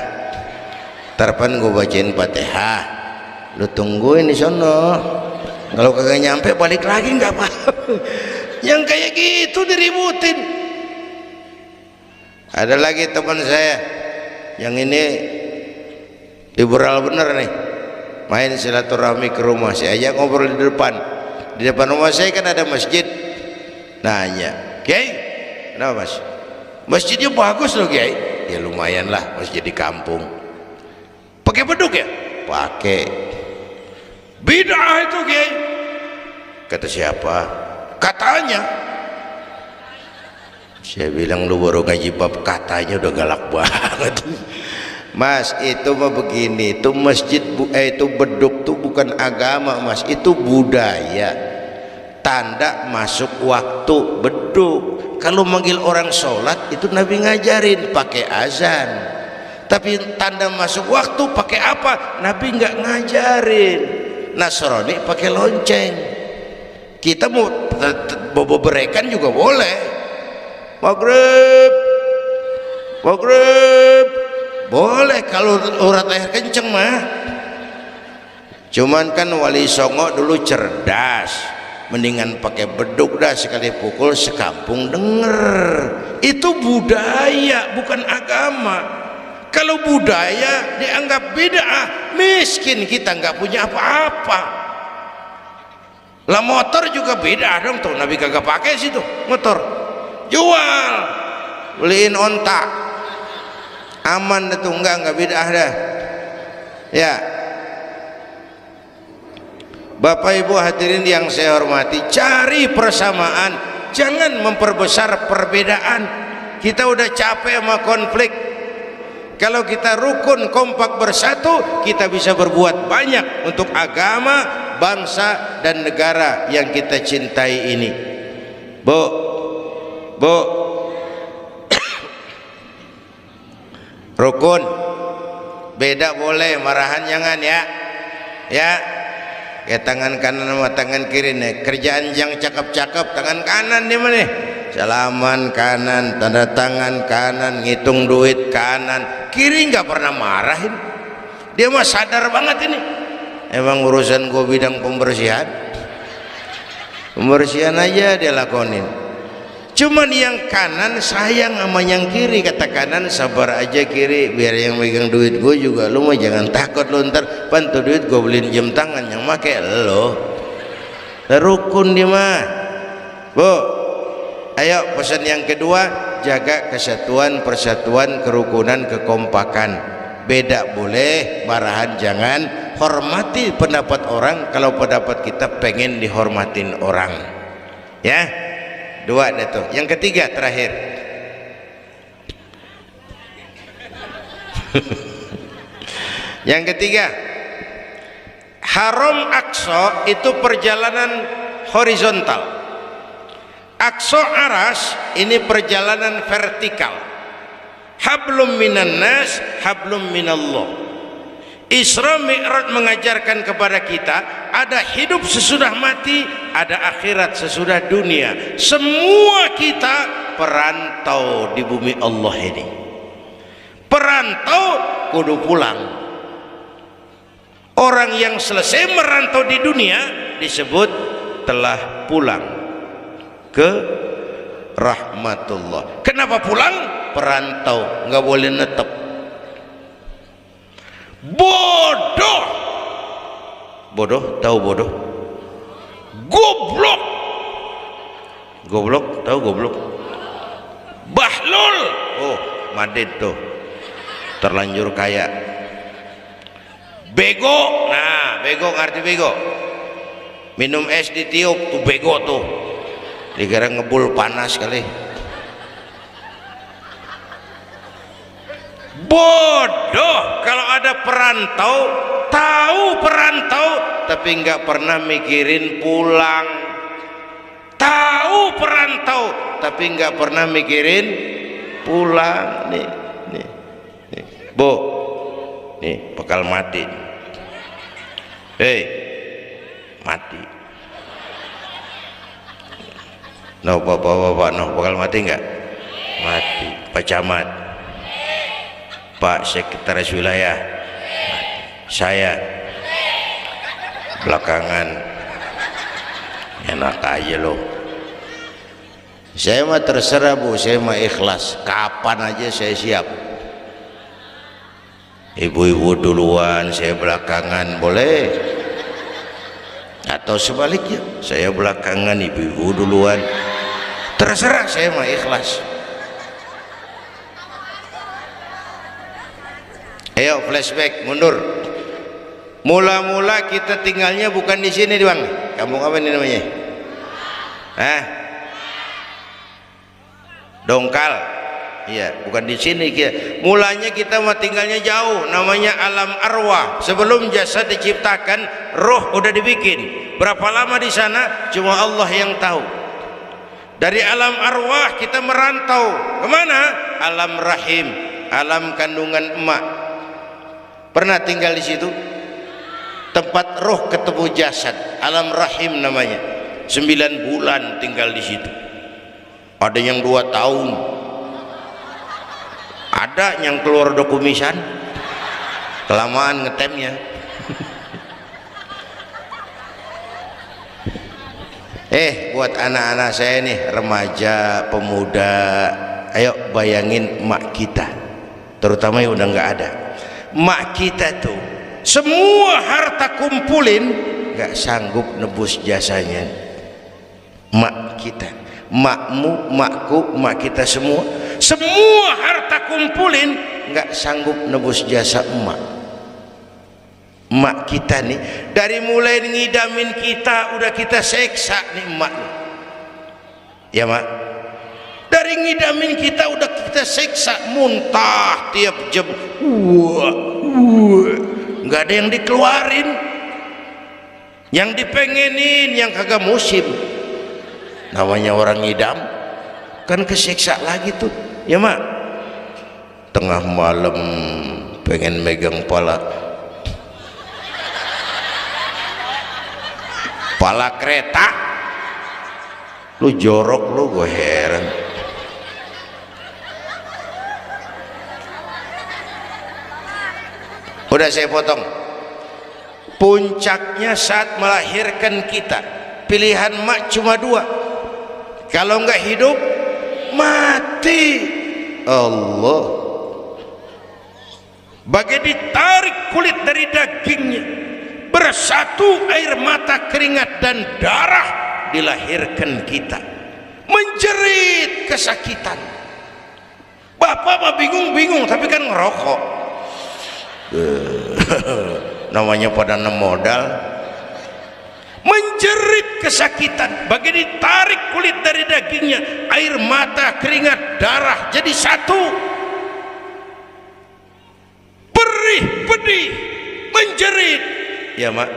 tarpan gue bacain Fatihah, lu tungguin di sono, kalau kagak nyampe balik lagi nggak apa-apa. Yang kayak gitu diributin. Ada lagi teman saya yang ini liberal bener nih, main silaturahmi ke rumah saya, ajak ngobrol di depan rumah saya kan ada masjid. Nanya, Kiai, kenapa mas? Masjidnya bagus loh Kiai. Ya lumayan lah, masjid di kampung. Pakai beduk ya? Pakai. Bid'ah itu Kiai. Kata siapa? Katanya. Saya bilang lu baru ngaji bab katanya udah galak banget. Mas, itu mah begini, itu masjid itu beduk tuh bukan agama mas, itu budaya. Tanda masuk waktu beduk. Kalau manggil orang sholat itu Nabi ngajarin pakai azan. Tapi tanda masuk waktu pakai apa? Nabi nggak ngajarin. Nasrani pakai lonceng. Kita mau bobo-berekan juga boleh. Maghrib, maghrib. Boleh kalau urat air kenceng mah. Cuman kan Wali Songo dulu cerdas, mendingan pakai beduk dah, sekali pukul sekampung denger. Itu budaya bukan agama. Kalau budaya dianggap bid'ah, miskin kita nggak punya apa-apa. Lah motor juga bid'ah dong tuh, Nabi kagak pakai situ motor. Jual, beliin ontak, aman dah tuh, enggak bid'ah dah. Ya, Bapak Ibu hadirin yang saya hormati, cari persamaan, jangan memperbesar perbedaan. Kita udah capek sama konflik. Kalau kita rukun kompak bersatu, kita bisa berbuat banyak untuk agama, bangsa dan negara yang kita cintai ini. Bu, rukun beda boleh, marahan jangan ya. Ya, kayak tangan kanan sama tangan kiri nih, kerjaan yang cakep-cakep tangan kanan di mana? Salaman kanan, tanda tangan kanan, ngitung duit kanan. Kiri nggak pernah marahin, dia mah sadar banget ini. Emang urusan gua bidang pembersihan aja dia lakonin. Cuman yang kanan sayang sama yang kiri, kata kanan sabar aja kiri, biar yang megang duit gue juga, lu mah jangan takut lu ntar bantu duit gue beliin jam tangan yang make lo. Rukun dia mah. Bu, ayo pesan yang kedua, jaga kesatuan, persatuan, kerukunan, kekompakan. Beda boleh, marahan jangan. Hormati pendapat orang kalau pendapat kita pengen dihormatin orang. Ya. Dua dah tuh. Yang ketiga terakhir. Yang ketiga, Haram Aqsa itu perjalanan horizontal. Aqsa Aras ini perjalanan vertikal. Hablum minan nas, hablum minallah. Isra Mi'raj mengajarkan kepada kita ada hidup sesudah mati, ada akhirat sesudah dunia. Semua kita perantau di bumi Allah ini. Perantau kudu pulang. Orang yang selesai merantau di dunia disebut telah pulang ke rahmatullah. Kenapa pulang? Perantau, nggak boleh netep. Bodoh, tahu bodoh? Goblok, Goblok, tahu goblok? Bahlul. Oh, Madid tuh terlanjur kaya. Bego, nah bego ngerti bego? Minum es ditiup tuh bego tuh, dikira ngebul panas kali. Bodoh kalau ada perantau, tahu perantau tapi nggak pernah mikirin pulang. Tahu perantau tapi nggak pernah mikirin pulang. Nih Bu, nih bakal mati. Hei, mati. No bapak no bakal mati nggak? Mati. Pak Camat, Pak Sekretaris Wilayah, saya belakangan enak aja loh. Saya mah terserah Bu, saya mah ikhlas, kapan aja saya siap. Ibu-ibu duluan, saya belakangan, boleh? Atau sebaliknya, saya belakangan, ibu-ibu duluan, terserah, saya mah ikhlas. Ayo flashback, mundur. Mula-mula kita tinggalnya bukan di sini Bang. Kampung apa ini namanya? Hah? Dongkal. Iya, bukan di sini. Mulanya kita mah tinggalnya jauh, namanya alam arwah. Sebelum jasad diciptakan, roh udah dibikin. Berapa lama di sana? Cuma Allah yang tahu. Dari alam arwah kita merantau kemana? Alam rahim, alam kandungan emak. Pernah tinggal di situ? Tempat roh ketemu jasad, alam rahim namanya. 9 bulan tinggal di situ. Ada yang 2 tahun. Ada yang keluar udah kumisan, kelamaan ngetemnya. Buat anak-anak saya nih, remaja, pemuda, ayo bayangin emak kita, terutama yang udah nggak ada. Emak kita tuh semua harta kumpulin nggak sanggup nebus jasanya. Emak kita, emakmu, emakku, emak kita semua harta kumpulin nggak sanggup nebus jasa emak. Emak kita nih dari mulai ngidamin kita udah kita seksa nih emak. Ya mak, dari ngidamin kita udah kita seksa, muntah tiap jam, nggak ada yang dikeluarin, yang dipengenin, yang kagak musim. Namanya orang ngidam kan kesiksa lagi tuh. Ya mak, tengah malam pengen megang pala kereta, lu jorok lu, gue heran. Udah saya potong. Puncaknya saat melahirkan kita, pilihan mak cuma 2, kalau nggak hidup mati. Allah bagai ditarik kulit dari dagingnya, bersatu air mata, keringat dan darah, dilahirkan kita, menjerit kesakitan. Bapak mah bingung-bingung tapi kan ngerokok. Namanya pada modal. Menjerit kesakitan, bagai ditarik kulit dari dagingnya, air mata, keringat, darah jadi satu, perih pedih menjerit. Ya mak,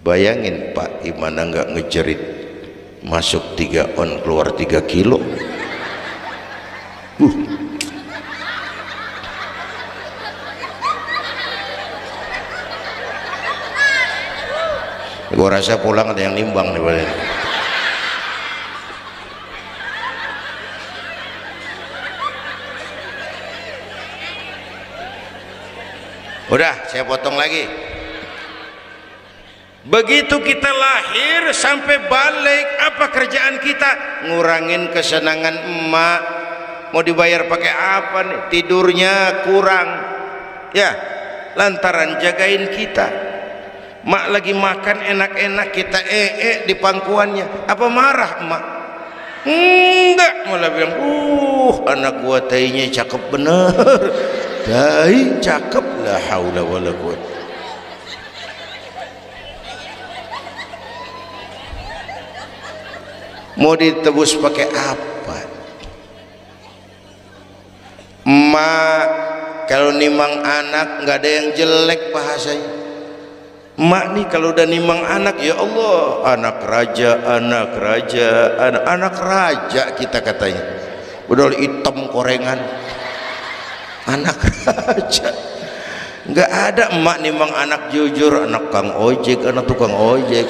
bayangin Pak, gimana nggak ngejerit, masuk 3 on keluar 3 kilo. Gua rasa pulang ada yang nimbang nih badan. Udah saya potong lagi. Begitu kita lahir sampai balik, apa kerjaan kita? Ngurangin kesenangan emak. Mau dibayar pakai apa nih? Tidurnya kurang ya, lantaran jagain kita. mak lagi makan enak-enak kita di pangkuannya, apa marah emak? Enggak, malah bilang anak gua tainya cakep bener. Tai cakep, la haula wala quwwata. Mau ditebus pakai apa? Emak kalau nimang anak nggak ada yang jelek bahasanya. Emak nih kalau udah nimang anak, ya Allah, anak raja, anak raja kita katanya. Bedol hitam korengan, anak raja. Nggak ada emak nimang anak jujur, anak kang ojek, anak tukang ojek,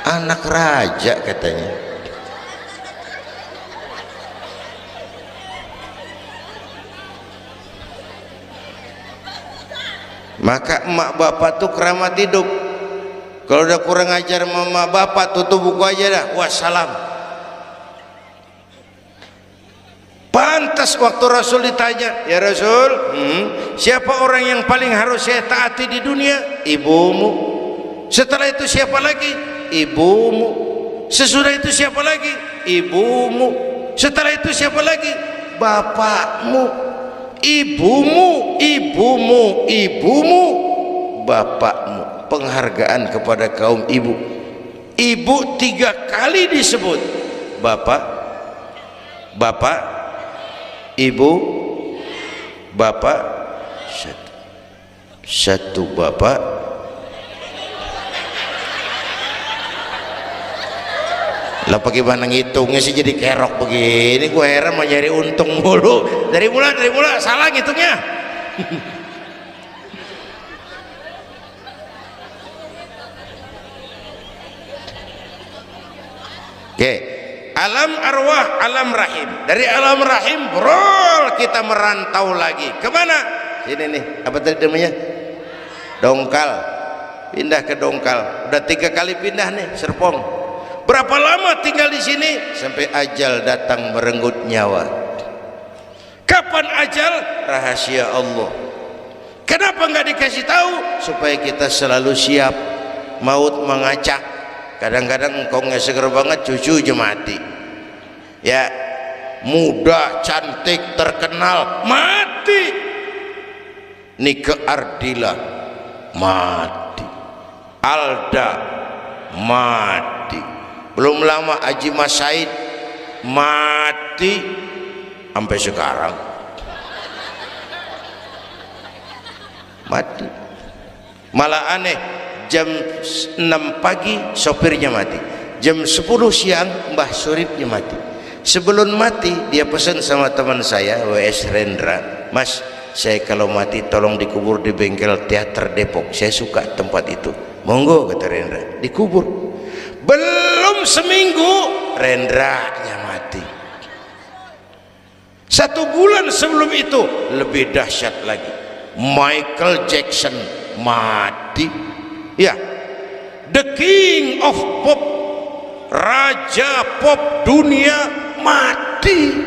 anak raja katanya. Maka emak bapak tuh keramat hidup. Kalau udah kurang ajar mama bapak, tutup buku aja dah, wassalam. Pantas waktu Rasul ditanya, ya Rasul, siapa orang yang paling harus saya taati di dunia? Ibumu. Setelah itu siapa lagi? Ibumu. Sesudah itu siapa lagi? Ibumu. Setelah itu siapa lagi? Bapakmu. Ibumu, bapakmu. Penghargaan kepada kaum ibu. Ibu 3 kali disebut. Bapak, ibu, bapak, satu bapak. Lah bagaimana ngitungnya sih jadi kerok begini? Gue heran, mau nyari untung mulu. Dari mula salah ngitungnya. Oke, alam arwah, alam rahim. Dari alam rahim, brol, kita merantau lagi. Kemana? Ini nih, apa tadi namanya? Dongkal. Pindah ke Dongkal. Udah 3 kali pindah nih, Serpong. Berapa lama tinggal di sini? Sampai ajal datang merenggut nyawa. Kapan ajal? Rahasia Allah. Kenapa nggak dikasih tahu? Supaya kita selalu siap. Maut mengacak. Kadang-kadang engkau nggak seger banget, cucu aja mati. Ya, muda, cantik, terkenal, mati. Nike Ardila mati. Alda mati. Belum lama Haji Mas Said mati sampai sekarang. Mati. Malah aneh, jam 6 pagi sopirnya mati. Jam 10 siang Mbah Suripnya mati. Sebelum mati dia pesan sama teman saya W.S. Rendra, Mas, saya kalau mati tolong dikubur di bengkel teater Depok, saya suka tempat itu. Monggo, kata Rendra, dikubur. Belum seminggu Rendranya mati. 1 bulan sebelum itu lebih dahsyat lagi, Michael Jackson mati. Ya, the king of pop, raja pop dunia mati.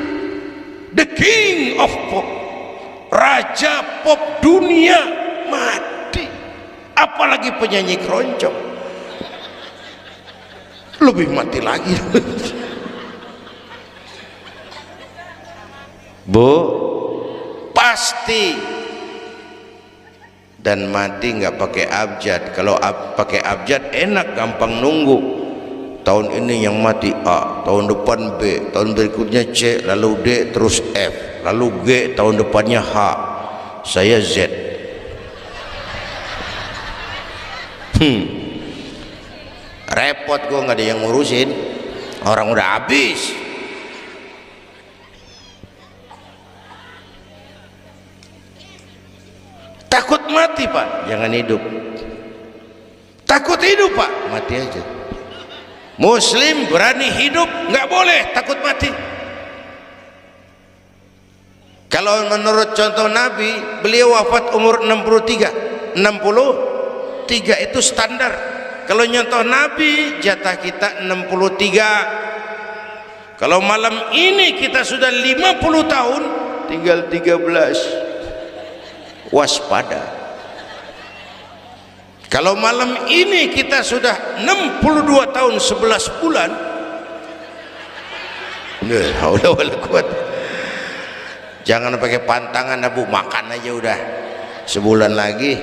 The king of pop, raja pop dunia mati. Apalagi penyanyi keroncong lebih mati lagi. Bu, pasti. Dan mati nggak pakai abjad. Kalau pakai abjad enak, gampang nunggu. Tahun ini yang mati A, tahun depan B, tahun berikutnya C, lalu D, terus F, lalu G, tahun depannya H, saya Z. Repot, gue nggak ada yang ngurusin, orang udah habis. Takut mati Pak, jangan hidup. Takut hidup Pak, mati aja. Muslim berani hidup, nggak boleh takut mati. Kalau menurut contoh Nabi, beliau wafat umur 63 itu standar. Kalau nyontoh Nabi, jatah kita 63. Kalau malam ini kita sudah 50 tahun, tinggal 13. Waspada. Kalau malam ini kita sudah 62 tahun 11 bulan, jangan pakai pantangan Abu, makan aja udah sebulan lagi.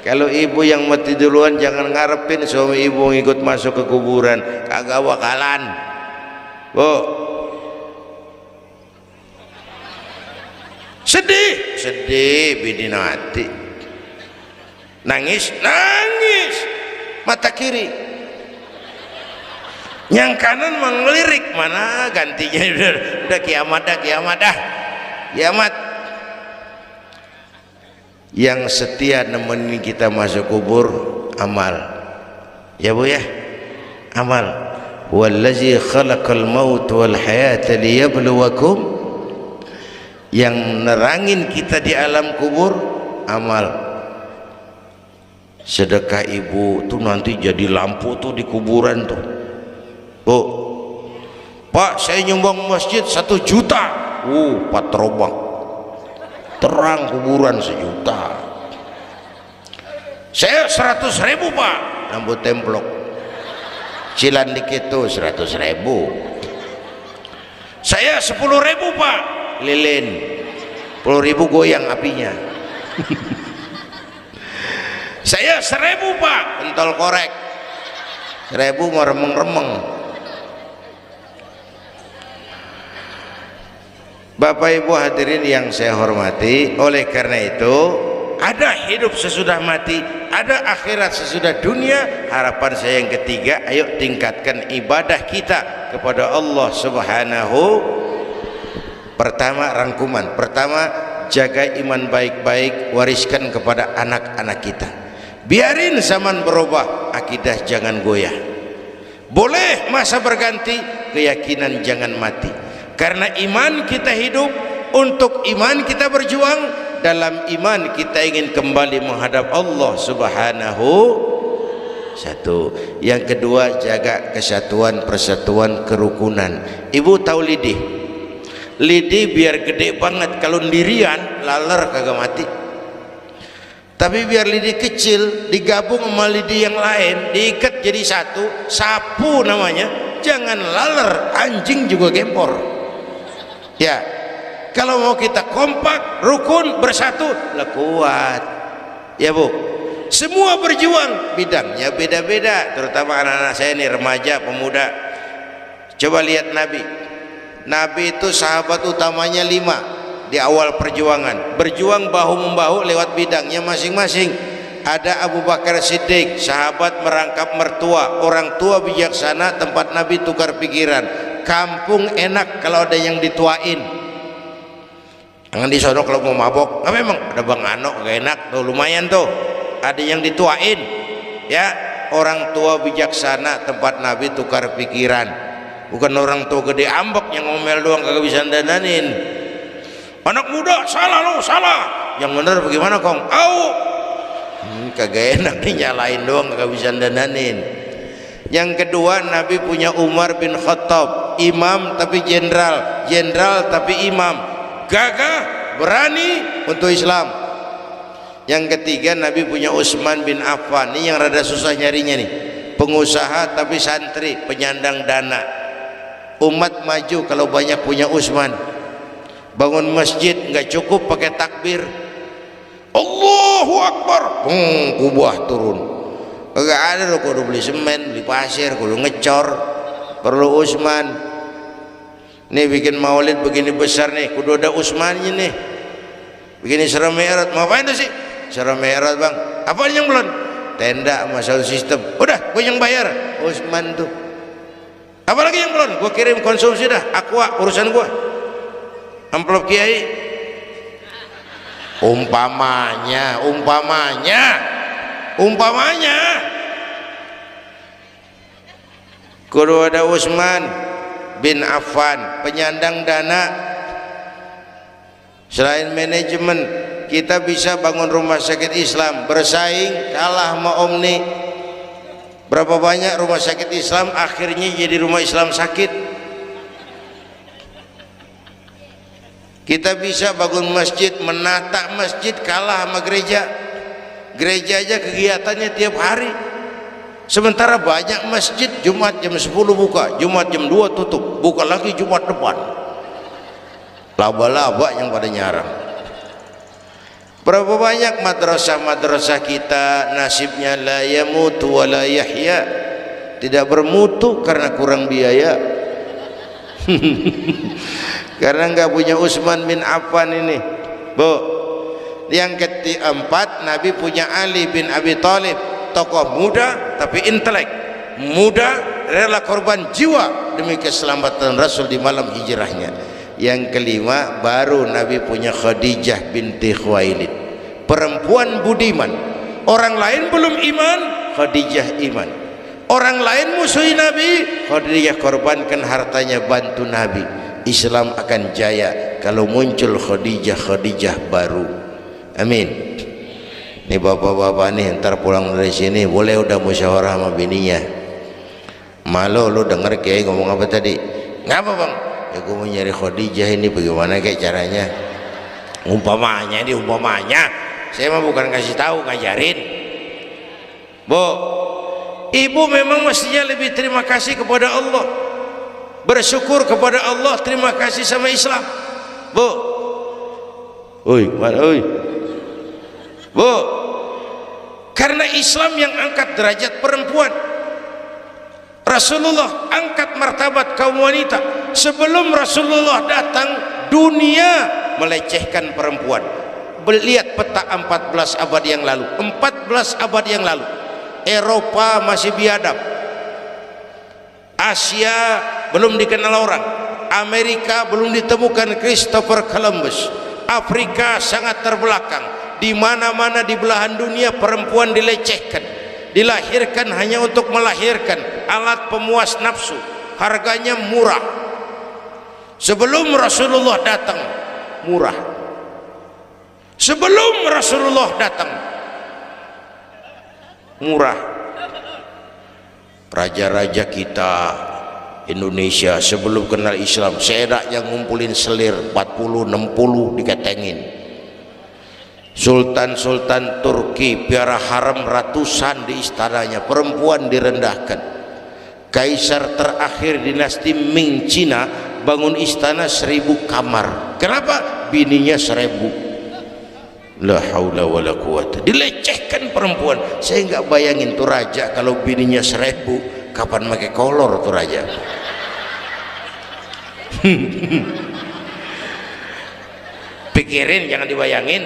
Kalau ibu yang mati duluan jangan ngarepin suami ibu ngikut masuk ke kuburan, kagak bakalan. Bu, sedih bini mati, nangis mata kiri, yang kanan mengelirik, mana gantinya udah kiamat dah. Yang setia nemenin kita masuk kubur amal, ya Bu ya, amal. Wallazi khalaqal maut wal hayata liyabluwakum, yang nerangin kita di alam kubur amal. Sedekah ibu tuh nanti jadi lampu tuh di kuburan tuh. Bu, Pak, saya nyumbang masjid 1 juta. Patrobak terang kuburan 1 juta. Saya 100.000 Pak, rambut templok, cilan dikit tuh 100.000. Saya 10.000 Pak, lilin 10.000 goyang apinya. Saya 1.000 Pak, pentol korek 1.000 mau remeng-remeng. Bapak Ibu hadirin yang saya hormati, oleh karena itu ada hidup sesudah mati, ada akhirat sesudah dunia. Harapan saya yang ketiga, ayo tingkatkan ibadah kita kepada Allah Subhanahu. Pertama, rangkuman pertama, jaga iman baik-baik, wariskan kepada anak-anak kita. Biarin zaman berubah, akidah jangan goyah. Boleh masa berganti, keyakinan jangan mati. Karena iman kita hidup, untuk iman kita berjuang, dalam iman kita ingin kembali menghadap Allah Subhanahu. Satu. Yang kedua, jaga kesatuan, persatuan, kerukunan. Ibu tahu lidih? Lidih biar gede banget, kalau ndirian laler kagak mati. Tapi biar lidih kecil digabung sama lidih yang lain, diikat jadi satu, sapu namanya, jangan laler, anjing juga gempor. Ya, kalau mau kita kompak, rukun, bersatu, lah kuat. Ya Bu, semua berjuang, bidangnya beda-beda, terutama anak-anak saya ini, remaja, pemuda. Coba lihat Nabi itu sahabat utamanya 5 di awal perjuangan, berjuang bahu-membahu lewat bidangnya masing-masing. Ada Abu Bakar Siddiq, sahabat merangkap mertua, orang tua bijaksana, tempat Nabi tukar pikiran. Kampung enak kalau ada yang dituain, jangan di sono kalau mau mabok. Memang ada Bang Ano gak enak tuh, lumayan tuh ada yang dituain. Ya, orang tua bijaksana, tempat Nabi tukar pikiran. Bukan orang tua gede ambek yang ngomel doang kagak bisa dandanin. Anak muda salah lo, salah, yang bener bagaimana Kong? Kagak enak nih, nyalain doang kagak bisa dandanin. Yang kedua, Nabi punya Umar bin Khattab, imam tapi jenderal, jenderal tapi imam, gagah, berani untuk Islam. Yang ketiga, Nabi punya Utsman bin Affan, ini yang rada susah nyarinya nih, pengusaha tapi santri, penyandang dana. Umat maju kalau banyak punya Utsman. Bangun masjid nggak cukup pakai takbir, Allahu Akbar, kubah turun. Enggak ada lo, kudu beli semen, beli pasir, kudu ngecor, perlu Utsman. Nih bikin maulid begini besar nih, kudu ada Utsmannya nih. Begini Isra Mi'raj, mau apain tuh sih? Isra Mi'raj Bang, apa yang belum? Tenda sama sound system, udah gue yang bayar, Utsman tuh. Apalagi yang belum? Gue kirim konsumsi dah, Aqua urusan gue. Amplop kiai. Umpamanya kudu ada Utsman bin Affan, penyandang dana. Selain manajemen, kita bisa bangun rumah sakit Islam, bersaing kalah sama Omni. Berapa banyak rumah sakit Islam akhirnya jadi rumah Islam sakit. Kita bisa bangun masjid, menata masjid, kalah sama gereja. Gereja aja kegiatannya tiap hari. Sementara banyak masjid Jumat jam 10 buka, Jumat jam 2 tutup, buka lagi Jumat depan. Laba-laba yang pada nyarang. Berapa banyak madrasah-madrasah kita nasibnya la yamutu wa la yahya, tidak bermutu karena kurang biaya. Karena enggak punya Utsman bin Affan ini, Bu. Yang keempat, Nabi punya Ali bin Abi Thalib, tokoh muda tapi intelek, muda rela korban jiwa demi keselamatan Rasul di malam hijrahnya. Yang kelima, baru Nabi punya Khadijah binti Khuwailid, perempuan budiman. Orang lain belum iman, Khadijah iman. Orang lain musuhi Nabi, Khadijah korbankan hartanya bantu Nabi. Islam akan jaya kalau muncul Khadijah baru. Amin. Ini bapak-bapak nih ntar pulang dari sini boleh udah musyawarah sama bininya. Malu lu denger kayak ngomong apa tadi? Ngapa bang? Ya gue mau nyari Khadijah ini, bagaimana kayak caranya? Umpamanya ini umpamanya. Saya mah bukan kasih tahu, ngajarin. Bu, ibu memang mestinya lebih terima kasih kepada Allah, bersyukur kepada Allah, terima kasih sama Islam. Bu, oi, mana oi? Bu, karena Islam yang angkat derajat perempuan. Rasulullah angkat martabat kaum wanita. Sebelum Rasulullah datang, dunia melecehkan perempuan. Lihat peta 14 abad yang lalu, 14 abad yang lalu, Eropa masih biadab, Asia belum dikenal orang, Amerika belum ditemukan Christopher Columbus, Afrika sangat terbelakang. Di mana-mana di belahan dunia perempuan dilecehkan, dilahirkan hanya untuk melahirkan, alat pemuas nafsu, harganya murah. Sebelum Rasulullah datang, murah. Sebelum Rasulullah datang, murah. Raja-raja kita Indonesia sebelum kenal Islam, saya yang ngumpulin selir 40-60 diketengin. Sultan-sultan Turki piara haram ratusan di istananya, perempuan direndahkan. Kaisar terakhir dinasti Ming Cina bangun istana 1000 kamar. Kenapa? Bininya 1000. La haula wala quwata. Dilecehkan perempuan. Saya nggak bayangin tuh raja kalau bininya 1000, kapan pakai kolor tuh raja. Pikirin, jangan dibayangin.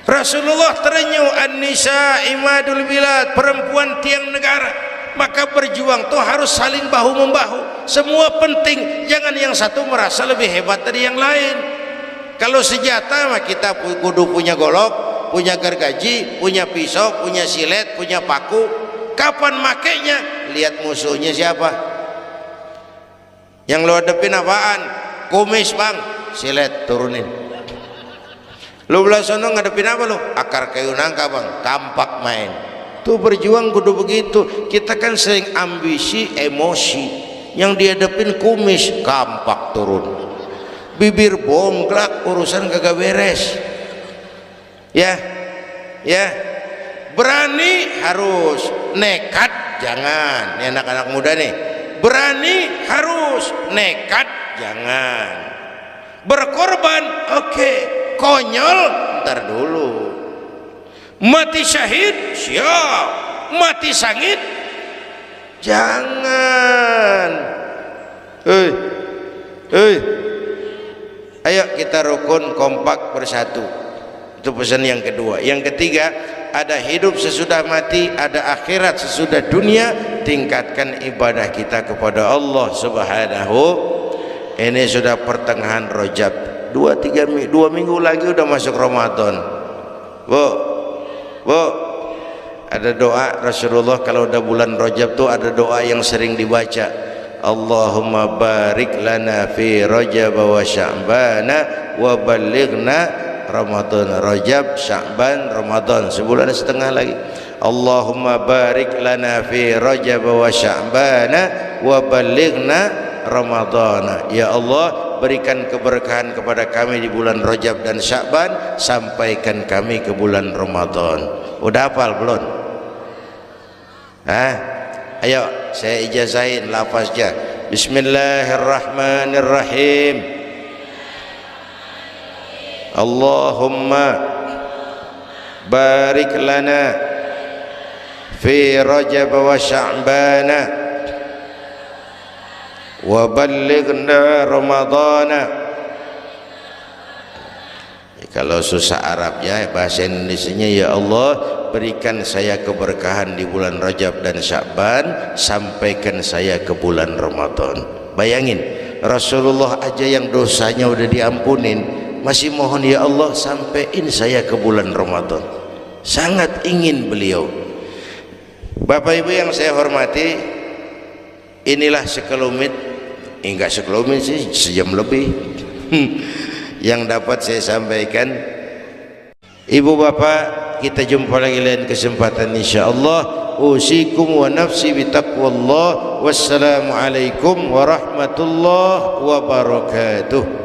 Rasulullah terenyuh, an-nisa imadul bilad, perempuan tiang negara. Maka berjuang tuh harus saling bahu membahu, semua penting, jangan yang satu merasa lebih hebat dari yang lain. Kalau senjata mah kita kudu punya golok, punya gergaji, punya pisau, punya silet, punya paku. Kapan makainya? Lihat musuhnya siapa. Yang lo hadapin apaan? Kumis bang, silet turunin. Lu belah sono ngadepin apa lu? Akar kayu nangka bang, kampak main. Tuh berjuang kudu begitu. Kita kan sering ambisi, emosi. Yang dihadapin kumis, kampak turun. Bibir bongklak, urusan kagak beres. Ya, ya. Berani harus, nekat jangan. Ini anak-anak muda nih. Berani harus, nekat jangan. Berkorban, oke. Konyol ntar dulu. Mati syahid siap, mati sangit jangan. Ayo kita rukun kompak bersatu. Itu pesan yang kedua. Yang ketiga, ada hidup sesudah mati, ada akhirat sesudah dunia. Tingkatkan ibadah kita kepada Allah Subhanahu. Ini sudah pertengahan Rajab. 2 minggu lagi udah masuk Ramadan. Bu, ada doa Rasulullah kalau udah bulan Rajab tuh ada doa yang sering dibaca. Allahumma barik lana fi Rajab wa Sya'bana wa ballighna Ramadan. Rajab, Sya'ban, Ramadan, sebulan setengah lagi. Allahumma barik lana fi Rajab wa Sya'bana wa ballighna Ramadan. Ya Allah, berikan keberkahan kepada kami di bulan Rajab dan Sya'ban, sampaikan kami ke bulan Ramadan. Udah hafal belum? Ayo saya ijazahin lafaznya. Bismillahirrahmanirrahim. Allahumma barik lana fi Rajab wa Sya'ban wa ballighna Ramadana. Kalau susah Arabnya, bahasa Indonesianya, ya Allah berikan saya keberkahan di bulan Rajab dan Sya'ban, sampaikan saya ke bulan Ramadan. Bayangin, Rasulullah aja yang dosanya udah diampunin, masih mohon ya Allah sampaiin saya ke bulan Ramadan. Sangat ingin beliau. Bapak Ibu yang saya hormati, inilah sekelumit, enggak sekelumit sih, sejam lebih yang dapat saya sampaikan. Ibu bapak, kita jumpa lagi lain kesempatan insyaallah. Usikum wa nafsi bitaqwallah. Wassalamualaikum warahmatullahi wabarakatuh.